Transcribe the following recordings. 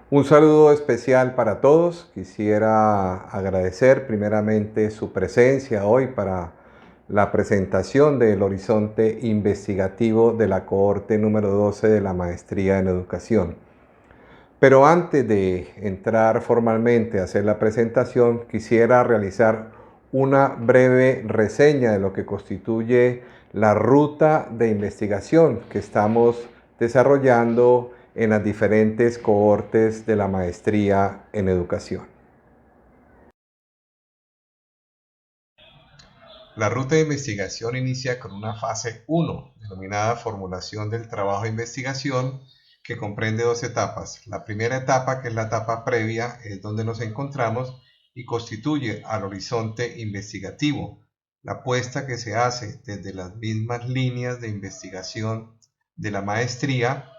Un saludo especial para todos. Quisiera agradecer primeramente su presencia hoy para la presentación del horizonte investigativo de la cohorte número 12 de la Maestría en Educación. Pero antes de entrar formalmente a hacer la presentación, quisiera realizar una breve reseña de lo que constituye la ruta de investigación que estamos desarrollando en las diferentes cohortes de la Maestría en Educación. La ruta de investigación inicia con una fase 1, denominada formulación del trabajo de investigación, que comprende dos etapas. La primera etapa, que es la etapa previa, es donde nos encontramos y constituye al horizonte investigativo, la apuesta que se hace desde las mismas líneas de investigación de la maestría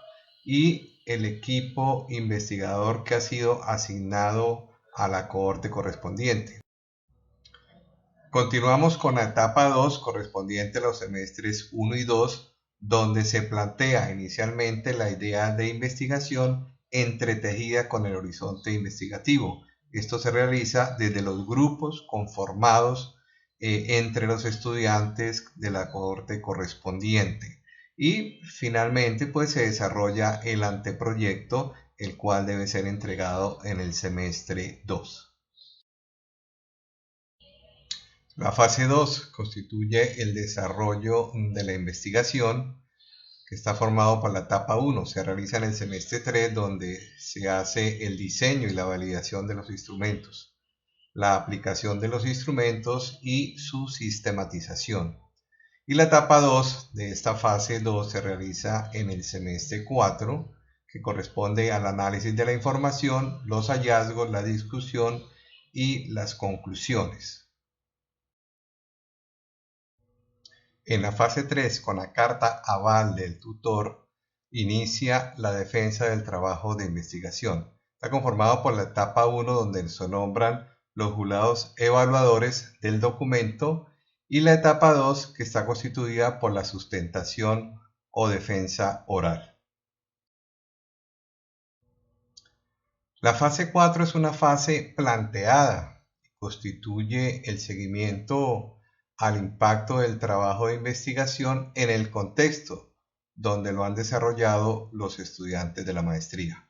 y el equipo investigador que ha sido asignado a la cohorte correspondiente. Continuamos con la etapa 2 correspondiente a los semestres 1 y 2, donde se plantea inicialmente la idea de investigación entretejida con el horizonte investigativo. Esto se realiza desde los grupos conformados entre los estudiantes de la cohorte correspondiente. Y finalmente pues se desarrolla el anteproyecto, el cual debe ser entregado en el semestre 2. La fase 2 constituye el desarrollo de la investigación, que está formado por la etapa 1. Se realiza en el semestre 3, donde se hace el diseño y la validación de los instrumentos, la aplicación de los instrumentos y su sistematización. Y la etapa 2 de esta fase 2 se realiza en el semestre 4, que corresponde al análisis de la información, los hallazgos, la discusión y las conclusiones. En la fase 3, con la carta aval del tutor, inicia la defensa del trabajo de investigación. Está conformado por la etapa 1, donde se nombran los jurados evaluadores del documento, y la etapa 2, que está constituida por la sustentación o defensa oral. La fase 4 es una fase planteada, constituye el seguimiento al impacto del trabajo de investigación en el contexto donde lo han desarrollado los estudiantes de la maestría.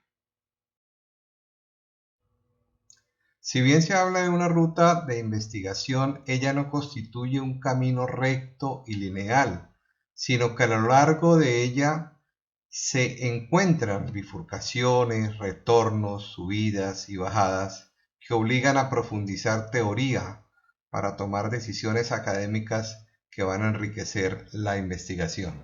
Si bien se habla de una ruta de investigación, ella no constituye un camino recto y lineal, sino que a lo largo de ella se encuentran bifurcaciones, retornos, subidas y bajadas que obligan a profundizar teoría para tomar decisiones académicas que van a enriquecer la investigación.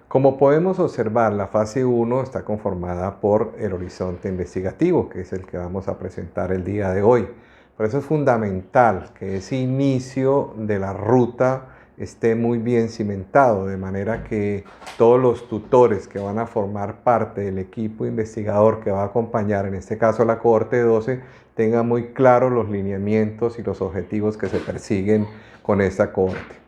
Como podemos observar, la fase 1 está conformada por el horizonte investigativo, que es el que vamos a presentar el día de hoy. Por eso es fundamental que ese inicio de la ruta esté muy bien cimentado, de manera que todos los tutores que van a formar parte del equipo investigador que va a acompañar, en este caso la cohorte 12, tengan muy claros los lineamientos y los objetivos que se persiguen con esta cohorte.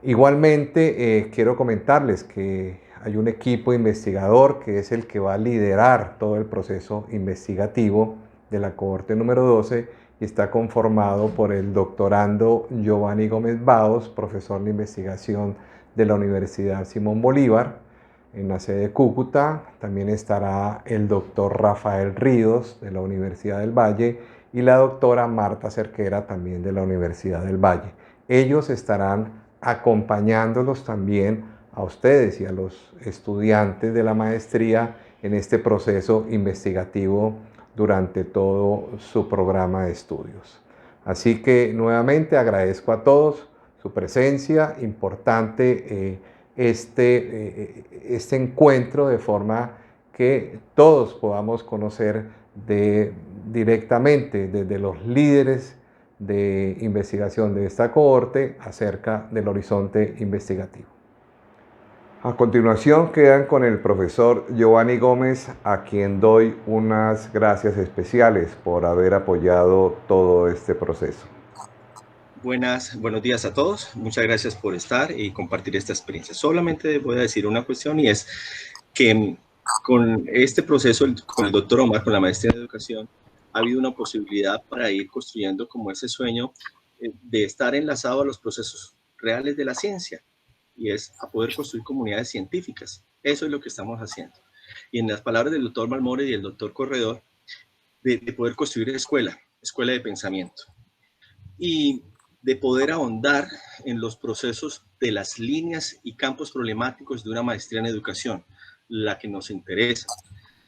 Igualmente, quiero comentarles que hay un equipo investigador que es el que va a liderar todo el proceso investigativo de la cohorte número 12 y está conformado por el doctorando Giovanni Gómez Baos, profesor de investigación de la Universidad Simón Bolívar en la sede de Cúcuta. También estará el doctor Rafael Ríos de la Universidad del Valle y la doctora Marta Cerquera también de la Universidad del Valle. Ellos estarán acompañándolos también a ustedes y a los estudiantes de la maestría en este proceso investigativo durante todo su programa de estudios. Así que nuevamente agradezco a todos su presencia, importante este encuentro, de forma que todos podamos conocer directamente desde los líderes de investigación de esta cohorte acerca del horizonte investigativo. A continuación quedan con el profesor Giovanni Gómez, a quien doy unas gracias especiales por haber apoyado todo este proceso. Buenos días a todos. Muchas gracias por estar y compartir esta experiencia. Solamente voy a decir una cuestión, y es que con este proceso, con el doctor Omar, con la maestría en educación, ha habido una posibilidad para ir construyendo como ese sueño de estar enlazado a los procesos reales de la ciencia, y es a poder construir comunidades científicas. Eso es lo que estamos haciendo. Y en las palabras del doctor Malmore y del doctor Corredor, de poder construir escuela de pensamiento. Y de poder ahondar en los procesos de las líneas y campos problemáticos de una maestría en educación, la que nos interesa,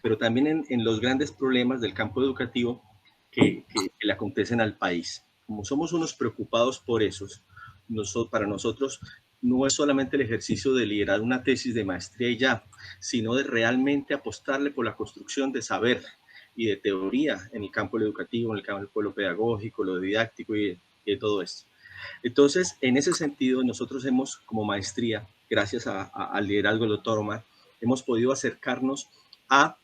pero también en los grandes problemas del campo educativo que le acontecen al país. Como somos unos preocupados por esos, para nosotros no es solamente el ejercicio de liderar una tesis de maestría y ya, sino de realmente apostarle por la construcción de saber y de teoría en el campo educativo, en el campo de lo pedagógico, lo didáctico y de todo esto. Entonces, en ese sentido, nosotros hemos, como maestría, gracias al liderazgo del doctor Omar, hemos podido acercarnos a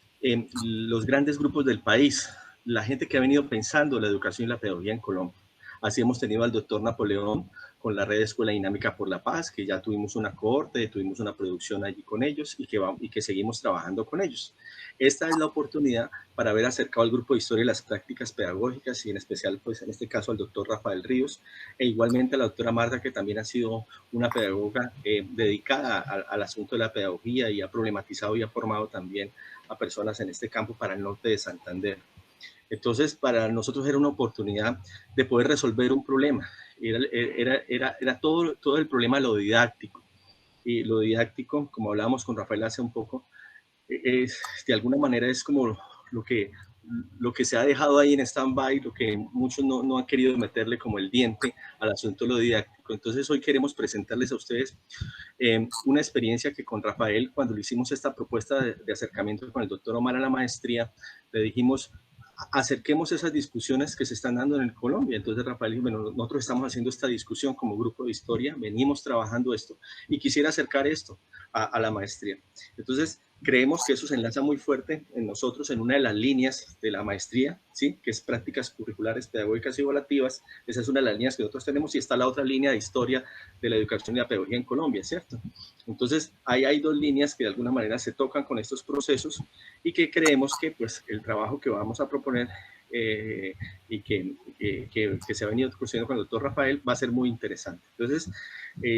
los grandes grupos del país, la gente que ha venido pensando la educación y la pedagogía en Colombia. Así hemos tenido al doctor Napoleón con la red de Escuela Dinámica por la Paz, que ya tuvimos una cohorte, tuvimos una producción allí con ellos y que seguimos trabajando con ellos. Esta es la oportunidad para haber acercado al grupo de historia y las prácticas pedagógicas, y en especial, pues en este caso, al doctor Rafael Ríos, e igualmente a la doctora Marta, que también ha sido una pedagoga dedicada al asunto de la pedagogía y ha problematizado y ha formado también a personas en este campo para el norte de Santander. Entonces, para nosotros era una oportunidad de poder resolver un problema. Era todo el problema lo didáctico. Y lo didáctico, como hablábamos con Rafael hace un poco, de alguna manera es como lo que se ha dejado ahí en stand-by, lo que muchos no han querido meterle como el diente al asunto de lo didáctico. Entonces hoy queremos presentarles a ustedes una experiencia que con Rafael, cuando le hicimos esta propuesta de acercamiento con el doctor Omar a la maestría, le dijimos, acerquemos esas discusiones que se están dando en Colombia. Entonces Rafael dijo, bueno, nosotros estamos haciendo esta discusión como grupo de historia, venimos trabajando esto y quisiera acercar esto a la maestría. Entonces creemos que eso se enlaza muy fuerte en nosotros, en una de las líneas de la maestría, ¿sí? Que es prácticas curriculares pedagógicas y evaluativas. Esa es una de las líneas que nosotros tenemos, y está la otra línea de historia de la educación y la pedagogía en Colombia, ¿cierto? Entonces ahí hay dos líneas que de alguna manera se tocan con estos procesos y que creemos que pues el trabajo que vamos a proponer y que se ha venido construyendo con el doctor Rafael va a ser muy interesante. Entonces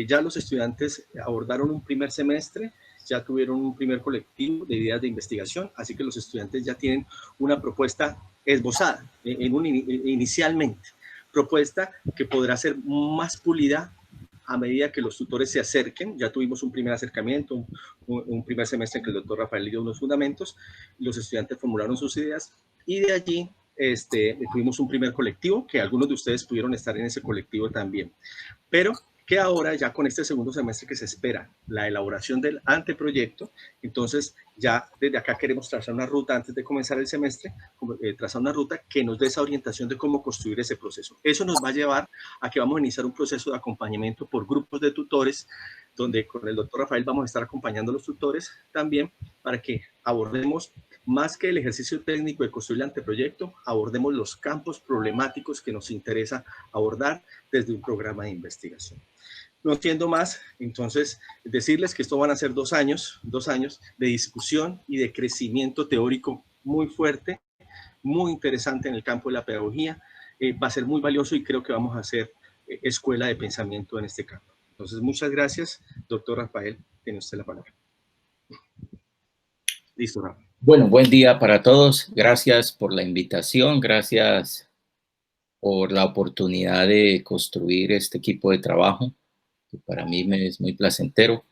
ya los estudiantes abordaron un primer semestre, ya tuvieron un primer colectivo de ideas de investigación, así que los estudiantes ya tienen una propuesta esbozada inicialmente, propuesta que podrá ser más pulida a medida que los tutores se acerquen. Ya tuvimos un primer acercamiento, un primer semestre en que el doctor Rafael dio unos fundamentos, los estudiantes formularon sus ideas y de allí tuvimos un primer colectivo, que algunos de ustedes pudieron estar en ese colectivo también. Pero que ahora ya con este segundo semestre que se espera la elaboración del anteproyecto, entonces ya desde acá queremos trazar una ruta antes de comenzar el semestre, trazar una ruta que nos dé esa orientación de cómo construir ese proceso. Eso nos va a llevar a que vamos a iniciar un proceso de acompañamiento por grupos de tutores, donde con el doctor Rafael vamos a estar acompañando a los tutores también para que abordemos más que el ejercicio técnico de construir el anteproyecto, abordemos los campos problemáticos que nos interesa abordar desde un programa de investigación. No entiendo más, entonces decirles que esto van a ser 2 años de discusión y de crecimiento teórico muy fuerte, muy interesante en el campo de la pedagogía, va a ser muy valioso y creo que vamos a hacer escuela de pensamiento en este campo. Entonces, muchas gracias, doctor Rafael, tiene usted la palabra. Listo, Rafael. Bueno, buen día para todos. Gracias por la invitación, gracias por la oportunidad de construir este equipo de trabajo, que para mí me es muy placentero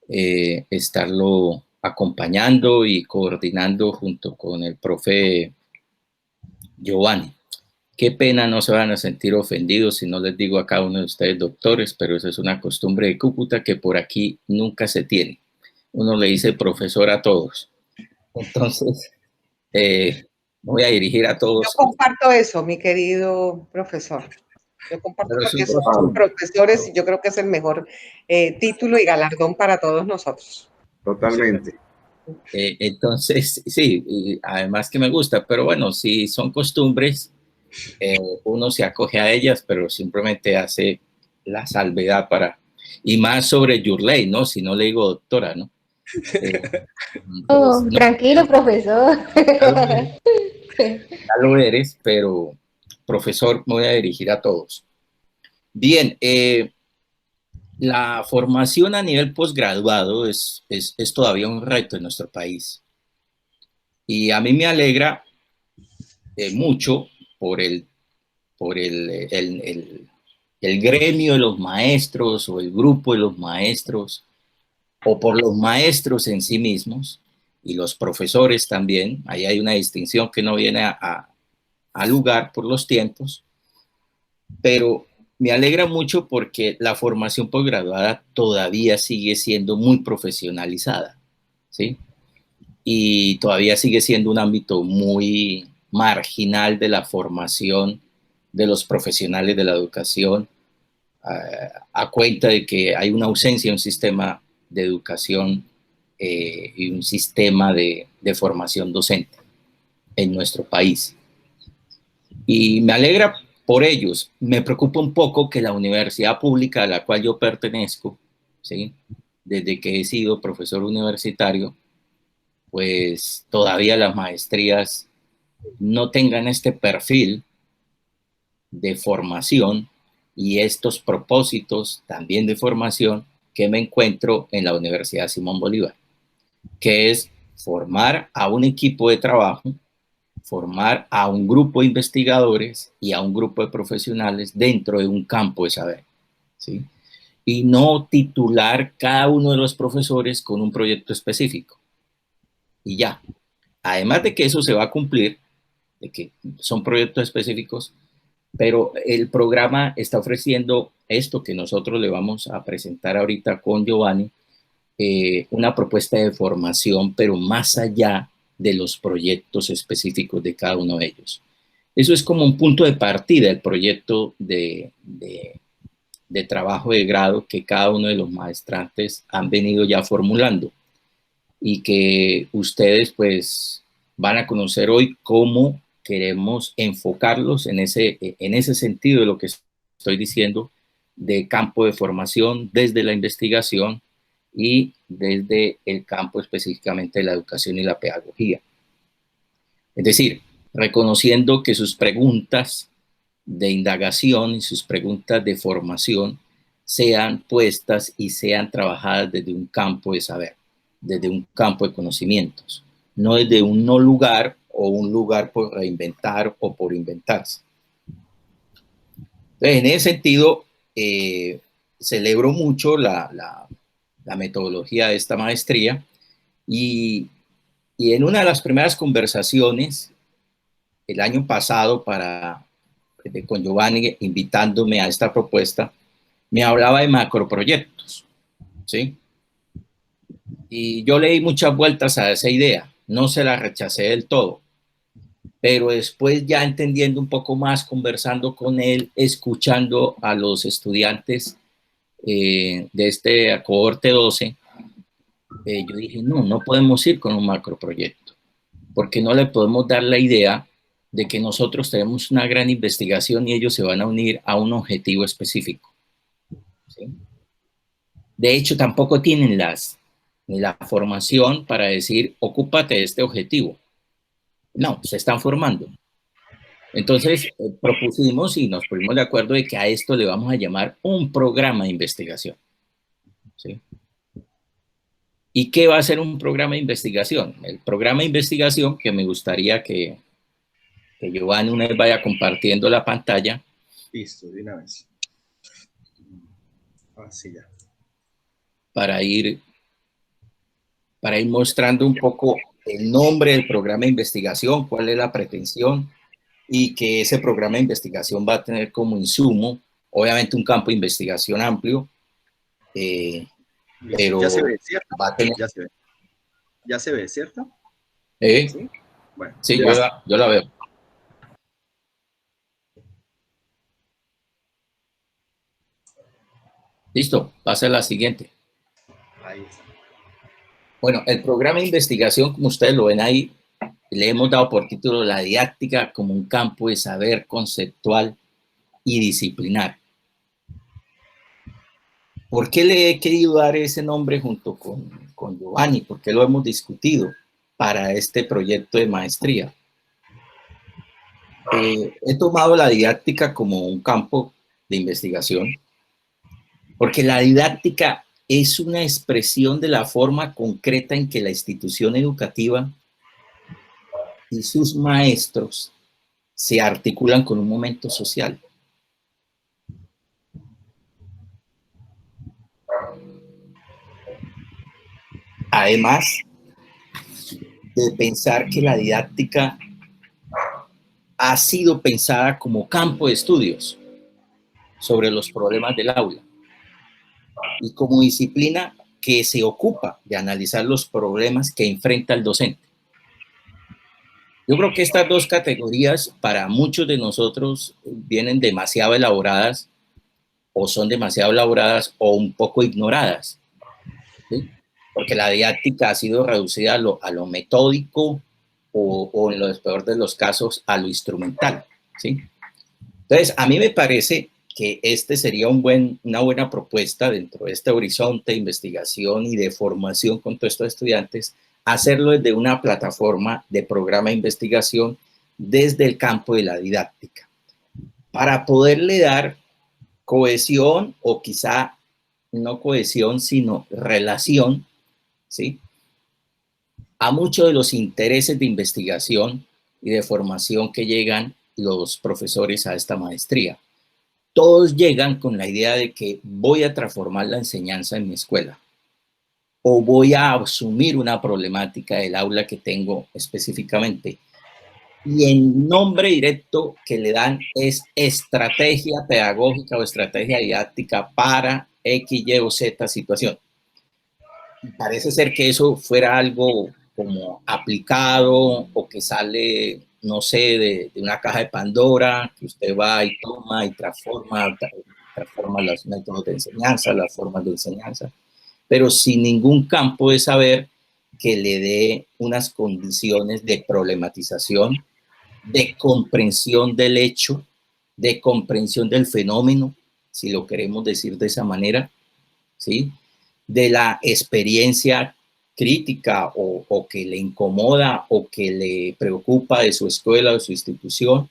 estarlo acompañando y coordinando junto con el profe Giovanni. Qué pena no se van a sentir ofendidos si no les digo a cada uno de ustedes doctores, pero esa es una costumbre de Cúcuta que por aquí nunca se tiene. Uno le dice profesor a todos. Entonces, me voy a dirigir a todos. Yo comparto eso, mi querido profesor. Yo comparto porque somos profesores y yo creo que es el mejor título y galardón para todos nosotros. Totalmente. Entonces, sí, y además que me gusta, pero bueno, si son costumbres, uno se acoge a ellas, pero simplemente hace la salvedad para, y más sobre Yurley, ¿no? Si no le digo doctora, ¿no? Pues, tranquilo, profesor. Ya lo eres, pero profesor, me voy a dirigir a todos. Bien, la formación a nivel posgraduado es todavía un reto en nuestro país. Y a mí me alegra mucho por el gremio de los maestros o el grupo de los maestros o por los maestros en sí mismos y los profesores también. Ahí hay una distinción que no viene a lugar por los tiempos, pero me alegra mucho porque la formación posgraduada todavía sigue siendo muy profesionalizada, ¿sí? Y todavía sigue siendo un ámbito muy marginal de la formación de los profesionales de la educación, a cuenta de que hay una ausencia de un sistema de educación y un sistema de formación docente en nuestro país. Y me alegra por ellos. Me preocupa un poco que la universidad pública a la cual yo pertenezco, ¿sí?, desde que he sido profesor universitario, pues todavía las maestrías no tengan este perfil de formación y estos propósitos también de formación que me encuentro en la Universidad Simón Bolívar, que es formar a un equipo de trabajo, formar a un grupo de investigadores y a un grupo de profesionales dentro de un campo de saber, ¿sí? Y no titular cada uno de los profesores con un proyecto específico. Y ya. Además de que eso se va a cumplir, de que son proyectos específicos, pero el programa está ofreciendo esto que nosotros le vamos a presentar ahorita con Giovanni, una propuesta de formación, pero más allá de los proyectos específicos de cada uno de ellos. Eso es como un punto de partida, el proyecto de trabajo de grado que cada uno de los maestrantes han venido ya formulando y que ustedes pues van a conocer hoy cómo queremos enfocarlos en ese sentido de lo que estoy diciendo, de campo de formación desde la investigación y desde el campo específicamente de la educación y la pedagogía. Es decir, reconociendo que sus preguntas de indagación y sus preguntas de formación sean puestas y sean trabajadas desde un campo de saber, desde un campo de conocimientos, no desde un no lugar o un lugar por reinventar o por inventarse. Entonces, en ese sentido, celebro mucho la metodología de esta maestría y en una de las primeras conversaciones el año pasado con Giovanni invitándome a esta propuesta, me hablaba de macroproyectos, ¿sí? Y yo le di muchas vueltas a esa idea, no se la rechacé del todo, pero después ya entendiendo un poco más, conversando con él, escuchando a los estudiantes de este cohorte 12, yo dije, no podemos ir con un macroproyecto, porque no le podemos dar la idea de que nosotros tenemos una gran investigación y ellos se van a unir a un objetivo específico, ¿sí? De hecho, tampoco tienen ni la formación para decir, ocúpate de este objetivo. No, se están formando. Entonces, propusimos y nos pusimos de acuerdo de que a esto le vamos a llamar un programa de investigación, ¿sí? ¿Y qué va a ser un programa de investigación? El programa de investigación, que me gustaría que Giovanni una vez vaya compartiendo la pantalla. Listo, de una vez. Así ya. Para ir mostrando un poco el nombre del programa de investigación, cuál es la pretensión y que ese programa de investigación va a tener como insumo, obviamente, un campo de investigación amplio, pero ya se ve, ¿cierto? Va a tener... Ya se ve, ¿cierto? ¿Sí? Bueno, sí, yo la veo. Listo, pasa a la siguiente. Ahí está. Bueno, el programa de investigación, como ustedes lo ven ahí, le hemos dado por título La didáctica como un campo de saber conceptual y disciplinar. ¿Por qué le he querido dar ese nombre junto con con Giovanni, porque lo hemos discutido para este proyecto de maestría. He tomado la didáctica como un campo de investigación, porque la didáctica es una expresión de la forma concreta en que la institución educativa y sus maestros se articulan con un momento social. Además de pensar que la didáctica ha sido pensada como campo de estudios sobre los problemas del aula y como disciplina que se ocupa de analizar los problemas que enfrenta el docente. Yo creo que estas dos categorías para muchos de nosotros vienen demasiado elaboradas o son demasiado elaboradas o un poco ignoradas, ¿sí? Porque la didáctica ha sido reducida a lo metódico o en lo peor de los casos a lo instrumental, ¿sí? Entonces, a mí me parece que este sería una buena propuesta dentro de este horizonte de investigación y de formación con todos estos estudiantes, hacerlo desde una plataforma de programa de investigación desde el campo de la didáctica, para poderle dar cohesión o quizá no cohesión, sino relación, ¿sí?, a muchos de los intereses de investigación y de formación que llegan los profesores a esta maestría. Todos llegan con la idea de que voy a transformar la enseñanza en mi escuela o voy a asumir una problemática del aula que tengo específicamente. Y el nombre directo que le dan es estrategia pedagógica o estrategia didáctica para X, Y o Z situación. Parece ser que eso fuera algo como aplicado o que sale, no sé, de una caja de Pandora, que usted va y toma y transforma los métodos de enseñanza, las formas de enseñanza, pero sin ningún campo de saber que le dé unas condiciones de problematización, de comprensión del hecho, de comprensión del fenómeno, si lo queremos decir de esa manera, ¿sí?, de la experiencia crítica o que le incomoda o que le preocupa de su escuela o su institución,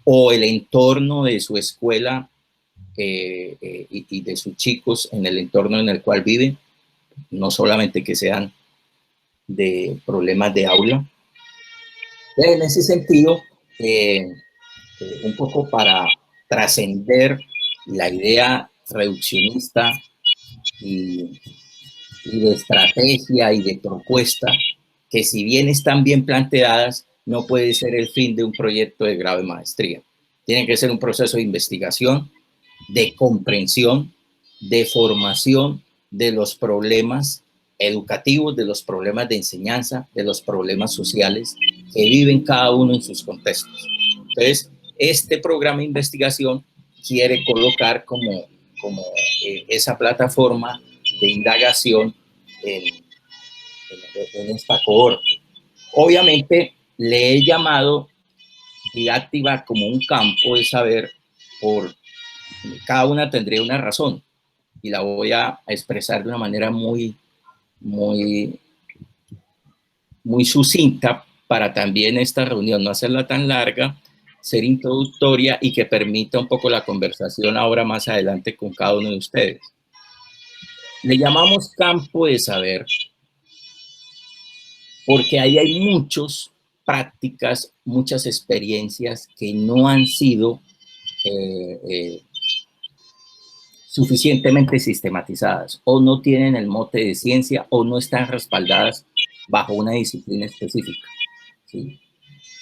o el entorno de su escuela y de sus chicos en el entorno en el cual viven, no solamente que sean de problemas de aula. En ese sentido, un poco para trascender la idea reduccionista y de estrategia y de propuesta, que si bien están bien planteadas, no puede ser el fin de un proyecto de grado de maestría. Tiene que ser un proceso de investigación, de comprensión, de formación de los problemas educativos, de los problemas de enseñanza, de los problemas sociales que viven cada uno en sus contextos. Entonces, este programa de investigación quiere colocar como esa plataforma de indagación en esta cohorte. Obviamente le he llamado didáctica como un campo de saber, por cada una tendría una razón y la voy a expresar de una manera muy sucinta para también esta reunión no hacerla tan larga, ser introductoria y que permita un poco la conversación ahora más adelante con cada uno de ustedes. Le llamamos campo de saber porque ahí hay muchas prácticas, muchas experiencias que no han sido suficientemente sistematizadas o no tienen el mote de ciencia o no están respaldadas bajo una disciplina específica, ¿sí?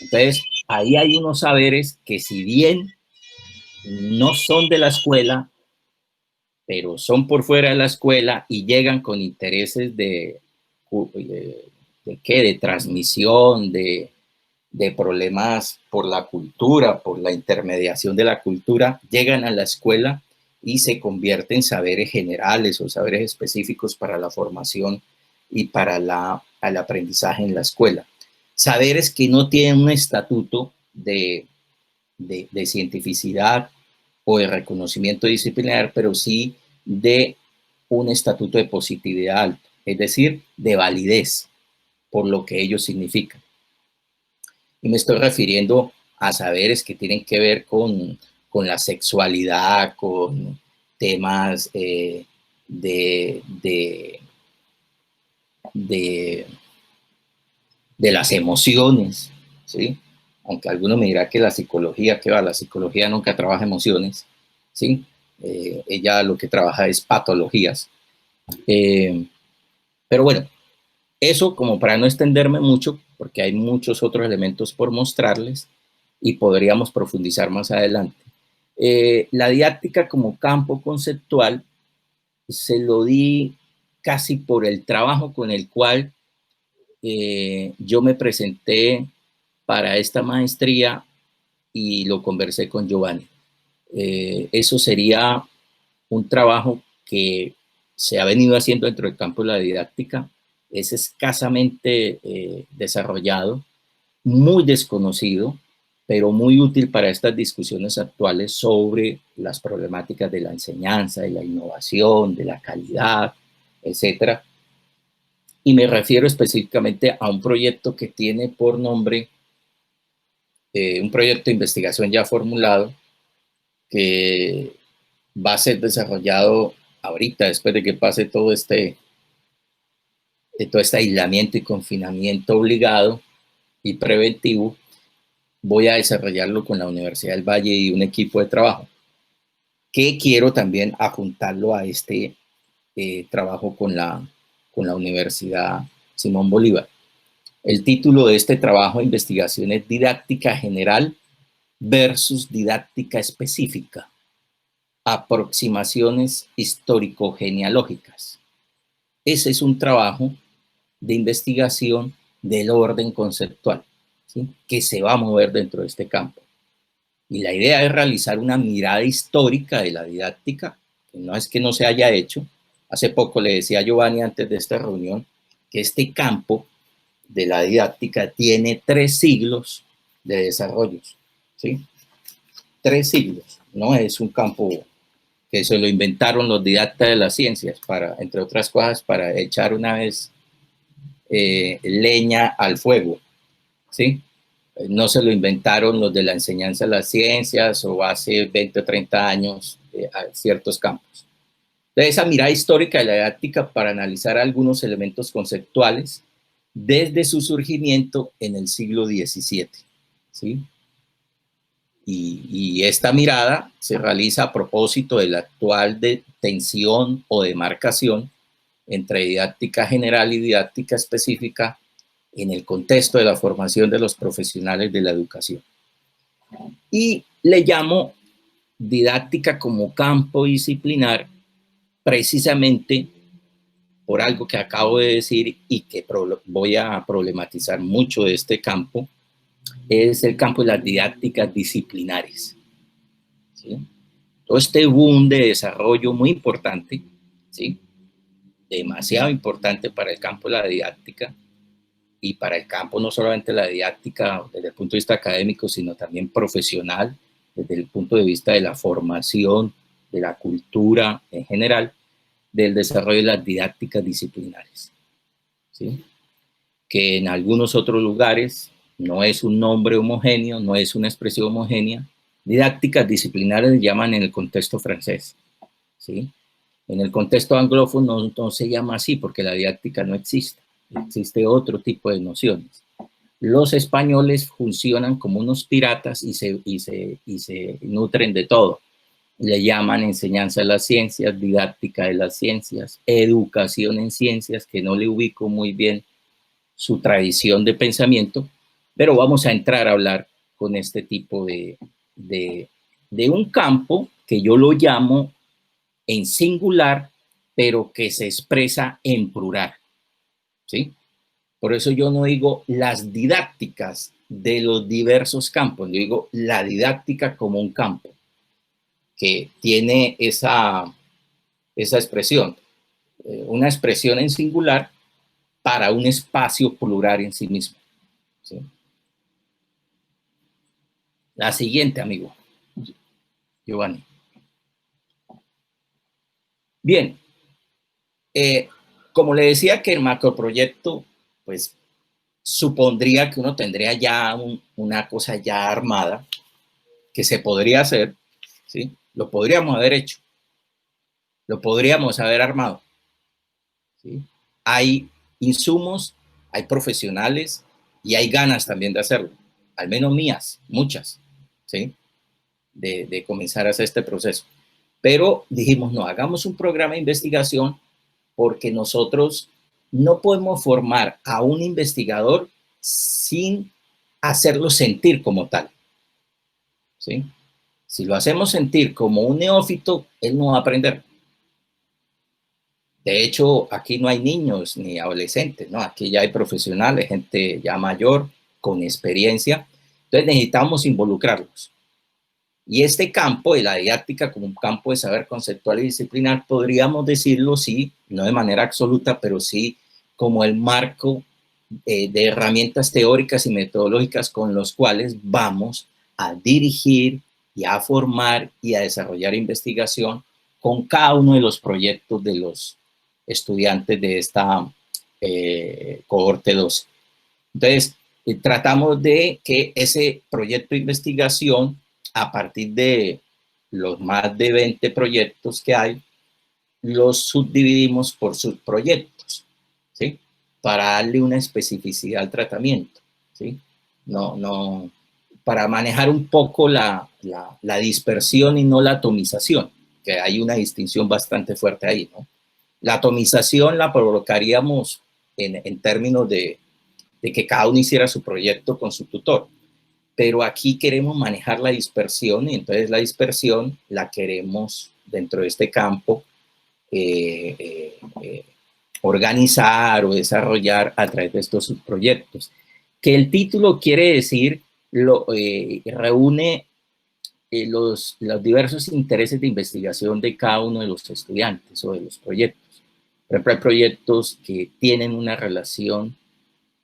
Entonces, ahí hay unos saberes que si bien no son de la escuela, pero son por fuera de la escuela y llegan con intereses de transmisión, de problemas por la cultura, por la intermediación de la cultura, llegan a la escuela y se convierten en saberes generales o saberes específicos para la formación y para el aprendizaje en la escuela. Saberes que no tienen un estatuto de cientificidad o de reconocimiento disciplinar, pero sí de un estatuto de positividad alto. es decir, de validez por lo que ellos significan. Y me estoy refiriendo a saberes que tienen que ver con la sexualidad, con temas de las emociones, ¿sí? Aunque algunos me dirán que la psicología, que va, la psicología nunca trabaja emociones, ¿sí? Ella lo que trabaja es patologías. Pero bueno, eso como para no extenderme mucho, porque hay muchos otros elementos por mostrarles y podríamos profundizar más adelante. La didáctica como campo conceptual se lo di casi por el trabajo con el cual yo me presenté para esta maestría y lo conversé con Giovanni. Eso sería un trabajo que se ha venido haciendo dentro del campo de la didáctica, es escasamente desarrollado, muy desconocido, pero muy útil para estas discusiones actuales sobre las problemáticas de la enseñanza, de la innovación, de la calidad, etcétera. Y me refiero específicamente a un proyecto que tiene por nombre, un proyecto de investigación ya formulado, que va a ser desarrollado ahorita, después de que pase todo este aislamiento y confinamiento obligado y preventivo. Voy a desarrollarlo con la Universidad del Valle y un equipo de trabajo, que quiero también adjuntarlo a este trabajo con la Universidad Simón Bolívar. El título de este trabajo de investigación es Didáctica General versus Didáctica Específica. Aproximaciones histórico-genealógicas. Ese es un trabajo de investigación del orden conceptual, ¿sí? Que se va a mover dentro de este campo. Y la idea es realizar una mirada histórica de la didáctica, que no es que no se haya hecho. Hace poco le decía a Giovanni antes de esta reunión que este campo de la didáctica tiene 3 siglos de desarrollos, ¿sí? 3 siglos, no es un campo que se lo inventaron los didactas de las ciencias, para, entre otras cosas, para echar una vez leña al fuego, ¿sí? No se lo inventaron los de la enseñanza de las ciencias o hace 20 o 30 años a ciertos campos. Entonces, esa mirada histórica de la didáctica para analizar algunos elementos conceptuales desde su surgimiento en el siglo XVII, ¿sí? Y esta mirada se realiza a propósito de la actual tensión o demarcación entre didáctica general y didáctica específica en el contexto de la formación de los profesionales de la educación. Y le llamo didáctica como campo disciplinar precisamente por algo que acabo de decir y que voy a problematizar mucho de este campo, es el campo de las didácticas disciplinares, ¿sí? Todo este boom de desarrollo muy importante, ¿sí? Demasiado importante para el campo de la didáctica y para el campo no solamente la didáctica desde el punto de vista académico, sino también profesional, desde el punto de vista de la formación, de la cultura en general, del desarrollo de las didácticas disciplinares, ¿sí? Que en algunos otros lugares no es un nombre homogéneo, no es una expresión homogénea. Didácticas disciplinares se llaman en el contexto francés, ¿sí? En el contexto anglófono no se llama así porque la didáctica no existe, existe otro tipo de nociones. Los españoles funcionan como unos piratas y se nutren de todo. Le llaman enseñanza de las ciencias, didáctica de las ciencias, educación en ciencias, que no le ubico muy bien su tradición de pensamiento, pero vamos a entrar a hablar con este tipo de un campo que yo lo llamo en singular, pero que se expresa en plural, ¿sí? Por eso yo no digo las didácticas de los diversos campos, yo digo la didáctica como un campo que tiene esa expresión, una expresión en singular para un espacio plural en sí mismo, ¿sí? La siguiente, amigo Giovanni. Bien, como le decía que el macroproyecto, pues supondría que uno tendría ya una cosa ya armada que se podría hacer, ¿sí? Lo podríamos haber hecho, lo podríamos haber armado, ¿sí? Hay insumos, hay profesionales y hay ganas también de hacerlo, al menos mías, muchas, ¿sí? De comenzar a hacer este proceso. Pero dijimos, no, hagamos un programa de investigación porque nosotros no podemos formar a un investigador sin hacerlo sentir como tal, ¿sí? Si lo hacemos sentir como un neófito, él no va a aprender. De hecho, aquí no hay niños ni adolescentes, ¿no? Aquí ya hay profesionales, gente ya mayor, con experiencia. Entonces necesitamos involucrarlos. Y este campo de la didáctica como un campo de saber conceptual y disciplinar, podríamos decirlo, sí, no de manera absoluta, pero sí como el marco de herramientas teóricas y metodológicas con los cuales vamos a dirigir y a formar y a desarrollar investigación con cada uno de los proyectos de los estudiantes de esta cohorte 12. Entonces, tratamos de que ese proyecto de investigación, a partir de los más de 20 proyectos que hay, los subdividimos por subproyectos, ¿sí? Para darle una especificidad al tratamiento, ¿sí? Para manejar un poco la dispersión y no la atomización, que hay una distinción bastante fuerte ahí, ¿no? La atomización la provocaríamos en términos de que cada uno hiciera su proyecto con su tutor. Pero aquí queremos manejar la dispersión y entonces la dispersión la queremos dentro de este campo organizar o desarrollar a través de estos subproyectos. Que el título quiere decir, reúne los diversos intereses de investigación de cada uno de los estudiantes o de los proyectos. Por ejemplo, hay proyectos que tienen una relación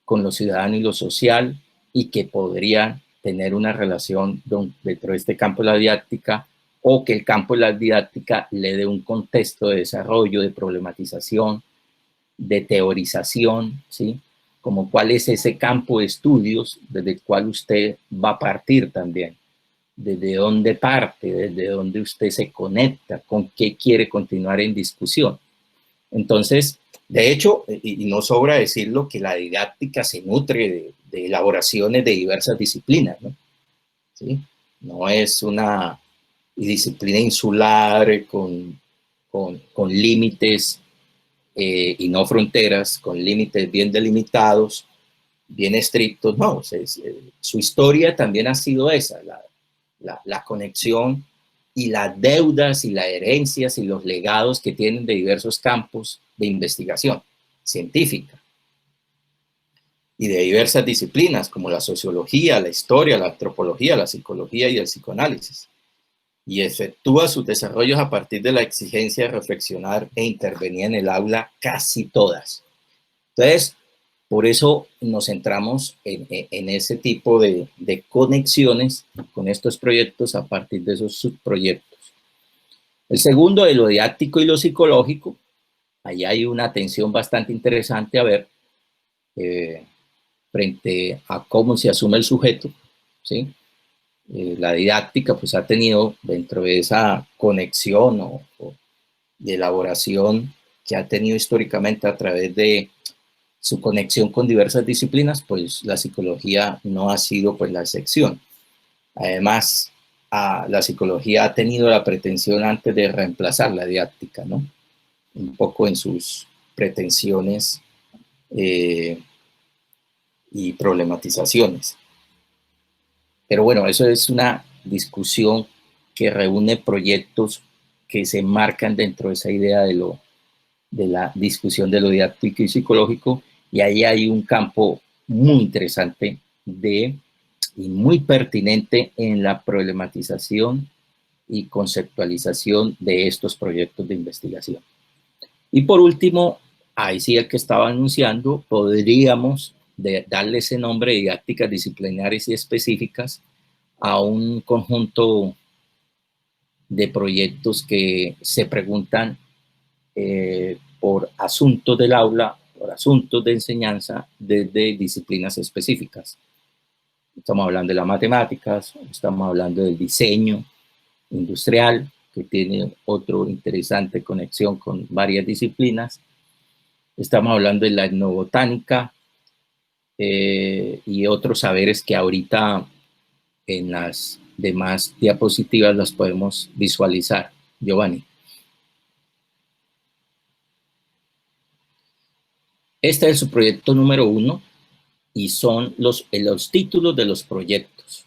con lo ciudadano y lo social y que podrían tener una relación dentro de este campo de la didáctica, o que el campo de la didáctica le dé un contexto de desarrollo, de problematización, de teorización, ¿sí? Como cuál es ese campo de estudios desde el cual usted va a partir también, desde dónde parte, desde dónde usted se conecta, con qué quiere continuar en discusión. Entonces, de hecho, y no sobra decirlo, que la didáctica se nutre de elaboraciones de diversas disciplinas, ¿no? ¿Sí? No es una disciplina insular con límites y no fronteras, con límites bien delimitados, bien estrictos, no. Su historia también ha sido esa, la conexión y las deudas y las herencias y los legados que tienen de diversos campos de investigación científica y de diversas disciplinas como la sociología, la historia, la antropología, la psicología y el psicoanálisis. Y efectúa sus desarrollos a partir de la exigencia de reflexionar e intervenir en el aula casi todas. Entonces, por eso nos centramos en ese tipo de conexiones con estos proyectos a partir de esos subproyectos. El segundo, de lo didáctico y lo psicológico, ahí hay una tensión bastante interesante a ver frente a cómo se asume el sujeto, ¿sí? La didáctica pues ha tenido dentro de esa conexión o de elaboración que ha tenido históricamente a través de su conexión con diversas disciplinas, pues la psicología no ha sido pues la excepción. Además, la psicología ha tenido la pretensión antes de reemplazar la didáctica, ¿no? Un poco en sus pretensiones y problematizaciones. Pero bueno, eso es una discusión que reúne proyectos que se marcan dentro de esa idea de la discusión de lo didáctico y psicológico, y ahí hay un campo muy interesante y muy pertinente en la problematización y conceptualización de estos proyectos de investigación. Y por último, ahí sí el que estaba anunciando, podríamos darle ese nombre de didácticas disciplinares y específicas a un conjunto de proyectos que se preguntan por asuntos del aula, por asuntos de enseñanza desde disciplinas específicas. Estamos hablando de las matemáticas, estamos hablando del diseño industrial, que tiene otra interesante conexión con varias disciplinas. Estamos hablando de la etnobotánica y otros saberes que ahorita en las demás diapositivas las podemos visualizar. Giovanni. Este es su proyecto número 1 y son los títulos de los proyectos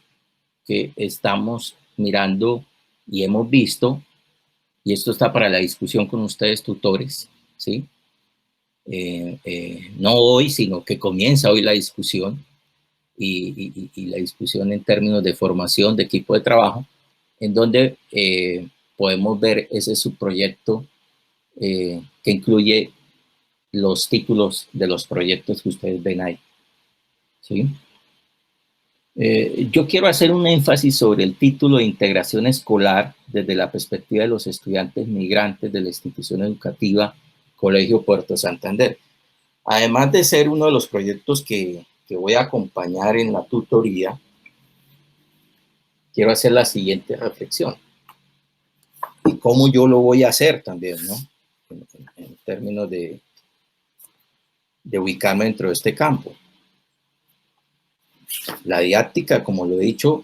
que estamos mirando y hemos visto, y esto está para la discusión con ustedes, tutores, ¿sí? No hoy, sino que comienza hoy la discusión y la discusión en términos de formación de equipo de trabajo, en donde podemos ver ese subproyecto que incluye los títulos de los proyectos que ustedes ven ahí, ¿sí? Yo quiero hacer un énfasis sobre el título de integración escolar desde la perspectiva de los estudiantes migrantes de la institución educativa Colegio Puerto Santander. Además de ser uno de los proyectos que voy a acompañar en la tutoría, quiero hacer la siguiente reflexión. Y cómo yo lo voy a hacer también, ¿no? En términos de ubicarme dentro de este campo. La didáctica, como lo he dicho,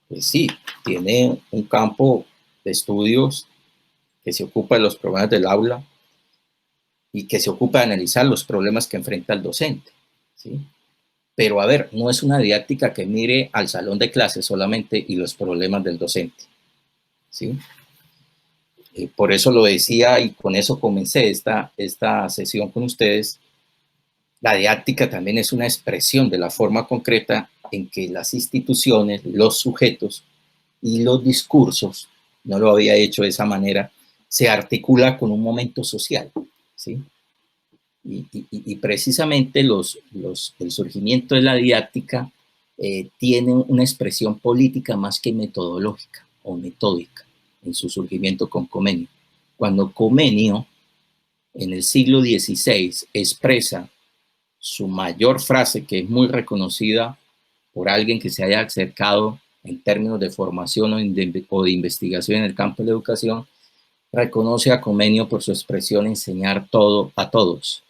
pues sí, tiene un campo de estudios que se ocupa de los problemas del aula y que se ocupa de analizar los problemas que enfrenta el docente, ¿sí? Pero a ver, no es una didáctica que mire al salón de clases solamente y los problemas del docente, ¿sí? Por eso lo decía y con eso comencé esta sesión con ustedes. La didáctica también es una expresión de la forma concreta en que las instituciones, los sujetos y los discursos, no lo había hecho de esa manera, se articula con un momento social, ¿sí? Y precisamente el surgimiento de la didáctica tiene una expresión política más que metodológica o metódica en su surgimiento con Comenio. Cuando Comenio, en el siglo XVI, expresa su mayor frase, que es muy reconocida por alguien que se haya acercado en términos de formación o de investigación en el campo de la educación, reconoce a Comenio por su expresión enseñar todo a todos.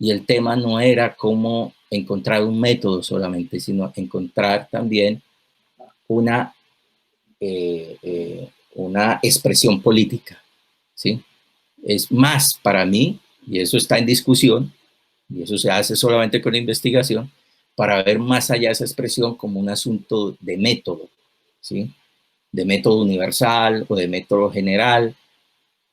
Y el tema no era cómo encontrar un método solamente, sino encontrar también una expresión política, ¿sí? Es más para mí, y eso está en discusión, y eso se hace solamente con investigación, para ver más allá de esa expresión como un asunto de método, ¿sí? De método universal o de método general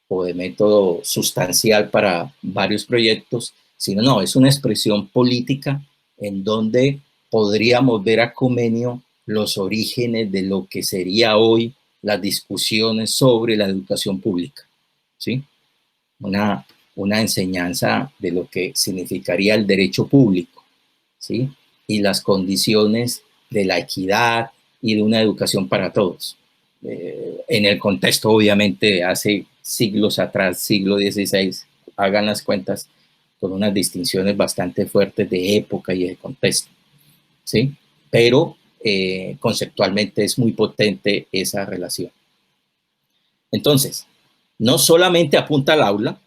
o de método sustancial para varios proyectos, sino no, es una expresión política en donde podríamos ver a Comenio los orígenes de lo que sería hoy las discusiones sobre la educación pública, ¿sí? Una enseñanza de lo que significaría el derecho público, ¿sí? Y las condiciones de la equidad y de una educación para todos. En el contexto, obviamente, hace siglos atrás, siglo XVI, hagan las cuentas, con unas distinciones bastante fuertes de época y de contexto, ¿sí? Pero conceptualmente es muy potente esa relación. Entonces, no solamente apunta al aula